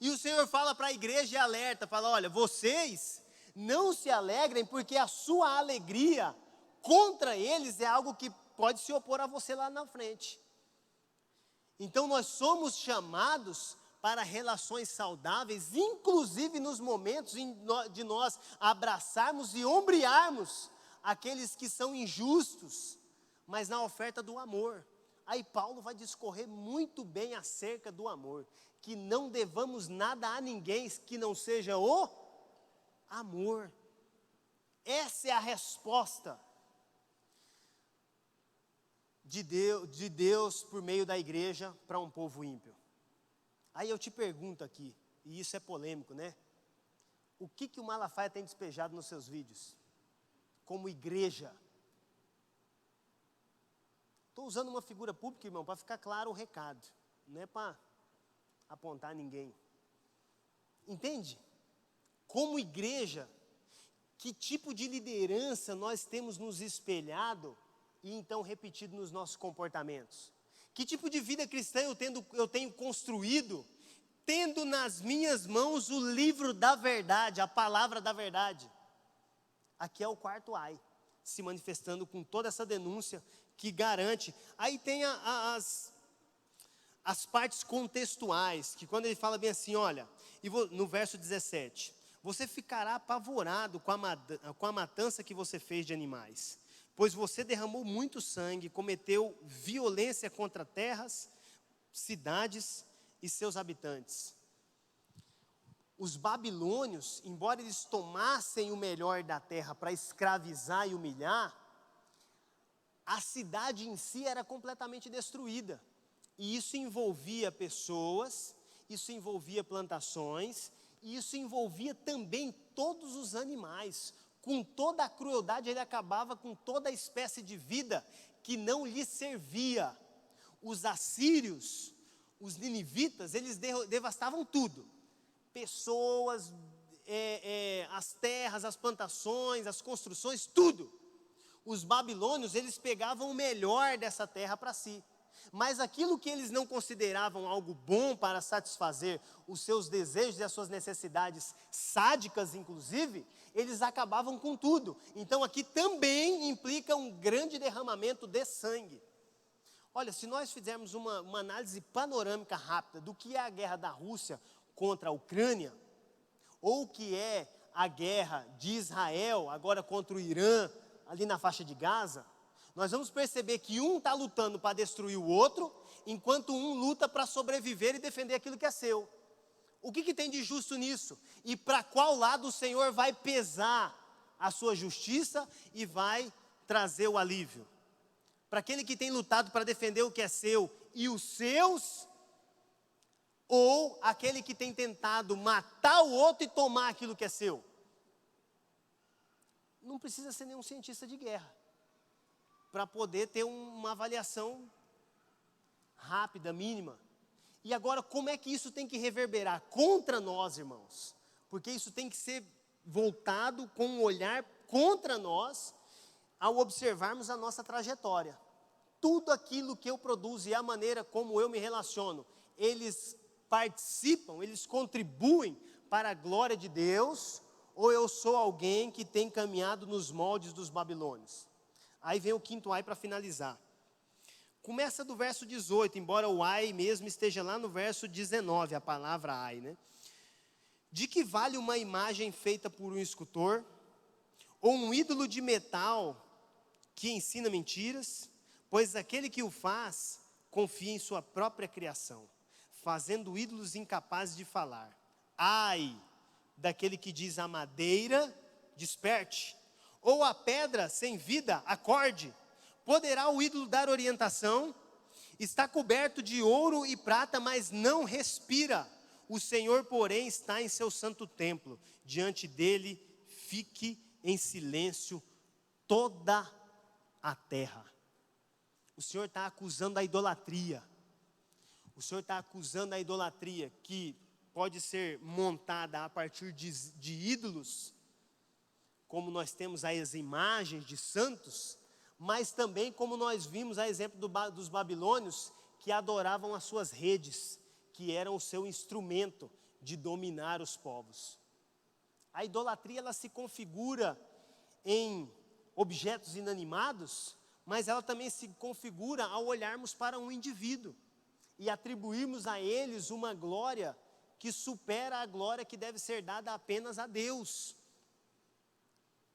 E o Senhor fala para a igreja e alerta, fala, olha, vocês não se alegrem porque a sua alegria contra eles é algo que pode se opor a você lá na frente. Então nós somos chamados para relações saudáveis, inclusive nos momentos de nós abraçarmos e ombrearmos aqueles que são injustos, mas na oferta do amor. Aí Paulo vai discorrer muito bem acerca do amor, que não devamos nada a ninguém que não seja o amor. Essa é a resposta. de Deus por meio da igreja para um povo ímpio. Aí eu te pergunto aqui, e isso é polêmico, né? O que o Malafaia tem despejado nos seus vídeos? Como igreja. Estou usando uma figura pública, irmão, para ficar claro o recado. Não é para apontar ninguém. Entende? Como igreja, que tipo de liderança nós temos nos espelhado e então repetido nos nossos comportamentos? Que tipo de vida cristã eu tenho construído, tendo nas minhas mãos o livro da verdade, a palavra da verdade? Aqui é o quarto ai, se manifestando com toda essa denúncia que garante. Aí tem as partes contextuais, que quando ele fala bem assim, olha, no verso 17, você ficará apavorado com a matança que você fez de animais, pois você derramou muito sangue, cometeu violência contra terras, cidades e seus habitantes. Os babilônios, embora eles tomassem o melhor da terra para escravizar e humilhar, a cidade em si era completamente destruída. E isso envolvia pessoas, isso envolvia plantações, e isso envolvia também todos os animais. Com toda a crueldade, ele acabava com toda a espécie de vida que não lhe servia. Os assírios, os ninivitas, eles devastavam tudo. Pessoas, as terras, as plantações, as construções, tudo. Os babilônios, eles pegavam o melhor dessa terra para si. Mas aquilo que eles não consideravam algo bom para satisfazer os seus desejos e as suas necessidades sádicas, inclusive, eles acabavam com tudo. Então aqui também implica um grande derramamento de sangue. Olha, se nós fizermos uma análise panorâmica rápida do que é a guerra da Rússia contra a Ucrânia, ou o que é a guerra de Israel agora contra o Irã, ali na faixa de Gaza, nós vamos perceber que um está lutando para destruir o outro, enquanto um luta para sobreviver e defender aquilo que é seu. O que tem de justo nisso? E para qual lado o Senhor vai pesar a sua justiça e vai trazer o alívio? Para aquele que tem lutado para defender o que é seu e os seus, ou aquele que tem tentado matar o outro e tomar aquilo que é seu? Não precisa ser nenhum cientista de guerra para poder ter uma avaliação rápida, mínima. E agora, como é que isso tem que reverberar contra nós, irmãos? Porque isso tem que ser voltado com um olhar contra nós, ao observarmos a nossa trajetória. Tudo aquilo que eu produzo e a maneira como eu me relaciono, eles participam, eles contribuem para a glória de Deus, ou eu sou alguém que tem caminhado nos moldes dos babilônios? Aí vem o quinto ai para finalizar. Começa do verso 18, embora o ai mesmo esteja lá no verso 19, a palavra ai, né? De que vale uma imagem feita por um escultor, ou um ídolo de metal que ensina mentiras? Pois aquele que o faz, confia em sua própria criação, fazendo ídolos incapazes de falar. Ai daquele que diz à madeira, desperte, ou a pedra sem vida, acorde. Poderá o ídolo dar orientação? Está coberto de ouro e prata, mas não respira. O Senhor, porém, está em seu santo templo. Diante dele, fique em silêncio toda a terra. O Senhor está acusando a idolatria. O Senhor está acusando a idolatria que pode ser montada a partir de ídolos, como nós temos as imagens de santos, mas também como nós vimos a exemplo dos babilônios, que adoravam as suas redes, que eram o seu instrumento de dominar os povos. A idolatria, ela se configura em objetos inanimados, mas ela também se configura ao olharmos para um indivíduo e atribuirmos a eles uma glória que supera a glória que deve ser dada apenas a Deus.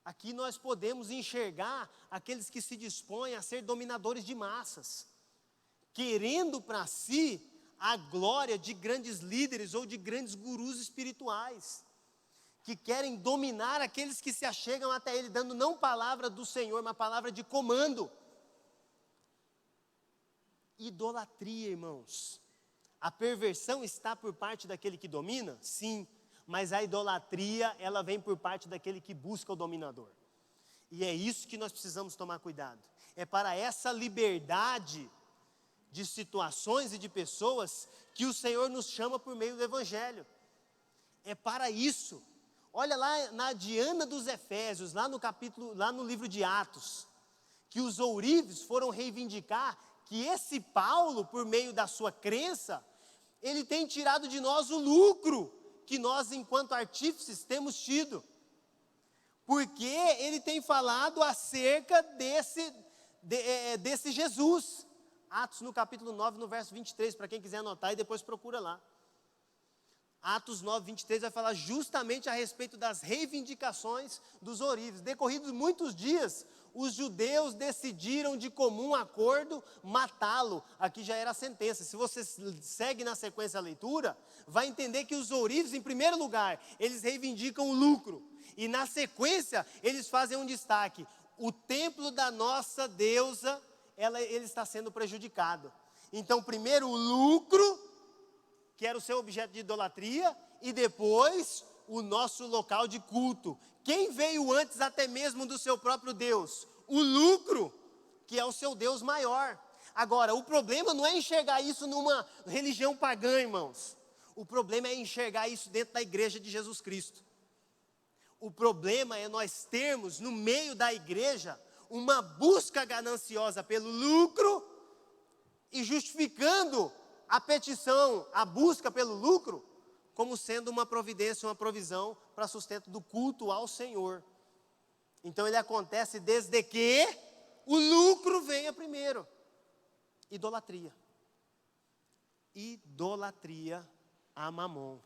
Aqui nós podemos enxergar aqueles que se dispõem a ser dominadores de massas, querendo para si a glória de grandes líderes ou de grandes gurus espirituais, que querem dominar aqueles que se achegam até ele, dando não palavra do Senhor, mas palavra de comando. Idolatria, irmãos. A perversão está por parte daquele que domina? Sim, mas a idolatria, ela vem por parte daquele que busca o dominador. E é isso que nós precisamos tomar cuidado. É para essa liberdade de situações e de pessoas que o Senhor nos chama por meio do Evangelho. É para isso. Olha lá na Diana dos Efésios, lá no livro de Atos, que os ourives foram reivindicar que esse Paulo, por meio da sua crença, ele tem tirado de nós o lucro que nós, enquanto artífices, temos tido. Porque ele tem falado acerca desse Jesus. Atos no capítulo 9, no verso 23, para quem quiser anotar e depois procura lá. Atos 9, 23 vai falar justamente a respeito das reivindicações dos ourives. Decorridos muitos dias, os judeus decidiram de comum acordo matá-lo. Aqui já era a sentença. Se você segue na sequência a leitura, vai entender que os ourives, em primeiro lugar, eles reivindicam o lucro. E na sequência, eles fazem um destaque. O templo da nossa deusa, ele está sendo prejudicado. Então, primeiro o lucro, que era o seu objeto de idolatria, e depois o nosso local de culto. Quem veio antes até mesmo do seu próprio Deus? O lucro, que é o seu Deus maior. Agora, o problema não é enxergar isso numa religião pagã, irmãos. O problema é enxergar isso dentro da igreja de Jesus Cristo. O problema é nós termos no meio da igreja uma busca gananciosa pelo lucro e justificando a petição, a busca pelo lucro, como sendo uma providência, uma provisão para sustento do culto ao Senhor. Então ele acontece desde que o lucro venha primeiro. Idolatria. Idolatria a Mamon.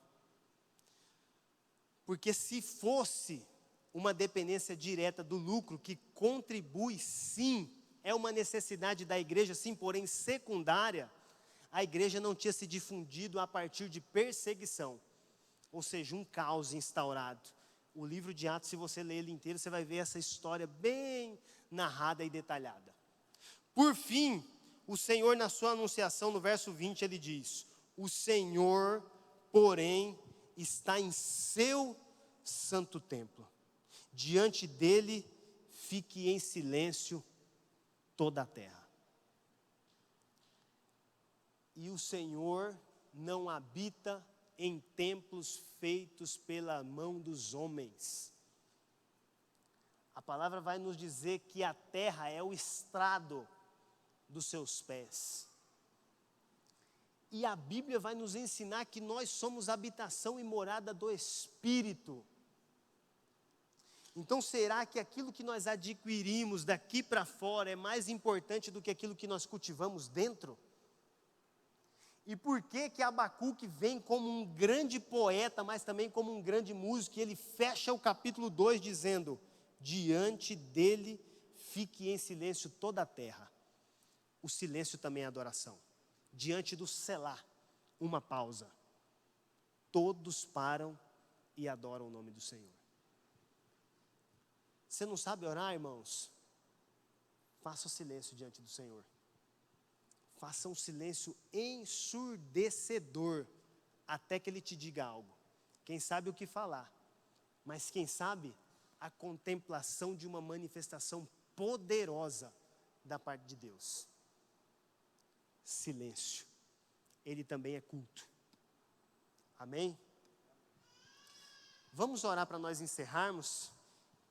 Porque se fosse uma dependência direta do lucro, que contribui sim, é uma necessidade da igreja sim, porém secundária, a igreja não tinha se difundido a partir de perseguição, ou seja, um caos instaurado. O livro de Atos, se você ler ele inteiro, você vai ver essa história bem narrada e detalhada. Por fim, o Senhor, na sua anunciação, no verso 20, ele diz: o Senhor, porém, está em seu santo templo. Diante dele, fique em silêncio toda a terra. E o Senhor não habita em templos feitos pela mão dos homens. A palavra vai nos dizer que a terra é o estrado dos seus pés. E a Bíblia vai nos ensinar que nós somos habitação e morada do Espírito. Então, será que aquilo que nós adquirimos daqui para fora é mais importante do que aquilo que nós cultivamos dentro? E por que Abacuque vem como um grande poeta, mas também como um grande músico, e ele fecha o capítulo 2 dizendo: diante dele fique em silêncio toda a terra. O silêncio também é adoração. Diante do Selá, uma pausa. Todos param e adoram o nome do Senhor. Você não sabe orar, irmãos? Faça o silêncio diante do Senhor. Faça um silêncio ensurdecedor, até que Ele te diga algo. Quem sabe o que falar, mas quem sabe a contemplação de uma manifestação poderosa da parte de Deus. Silêncio. Ele também é culto. Amém? Vamos orar para nós encerrarmos.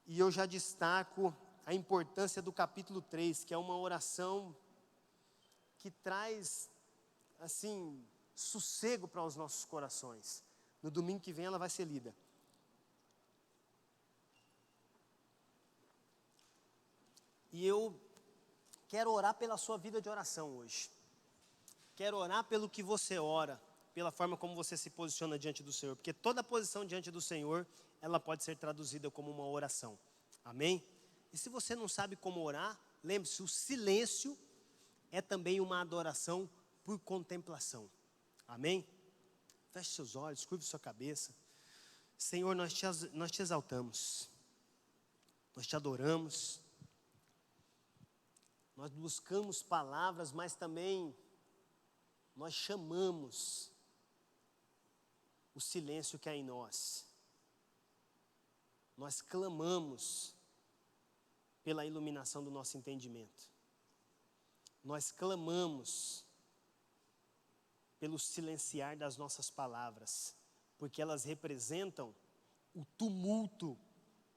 E eu já destaco a importância do capítulo 3, que é uma oração que traz, assim, sossego para os nossos corações. No domingo que vem ela vai ser lida. E eu quero orar pela sua vida de oração hoje. Quero orar pelo que você ora, pela forma como você se posiciona diante do Senhor. Porque toda posição diante do Senhor, ela pode ser traduzida como uma oração. Amém? E se você não sabe como orar, lembre-se, o silêncio é também uma adoração por contemplação. Amém? Feche seus olhos, curve sua cabeça. Senhor, nós te exaltamos. Nós te adoramos. Nós buscamos palavras, mas também nós chamamos o silêncio que há em nós. Nós clamamos pela iluminação do nosso entendimento. Nós clamamos pelo silenciar das nossas palavras, porque elas representam o tumulto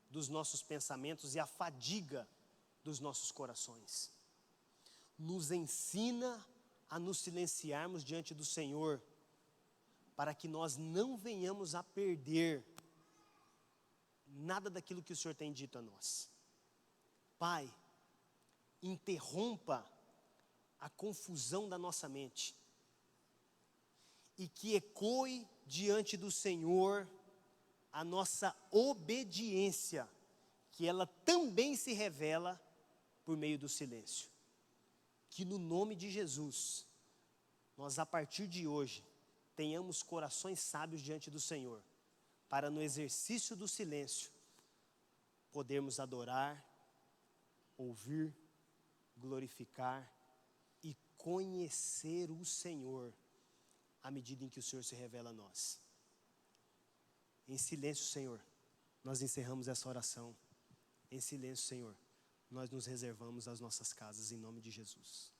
dos nossos pensamentos e a fadiga dos nossos corações. Nos ensina a nos silenciarmos diante do Senhor, para que nós não venhamos a perder nada daquilo que o Senhor tem dito a nós. Pai, interrompa a confusão da nossa mente e que ecoe diante do Senhor a nossa obediência, que ela também se revela por meio do silêncio. Que no nome de Jesus, nós a partir de hoje, tenhamos corações sábios diante do Senhor, para no exercício do silêncio, podermos adorar, ouvir, glorificar e conhecer o Senhor, à medida em que o Senhor se revela a nós. Em silêncio, Senhor, nós encerramos essa oração. Em silêncio, Senhor, nós nos reservamos às nossas casas, em nome de Jesus.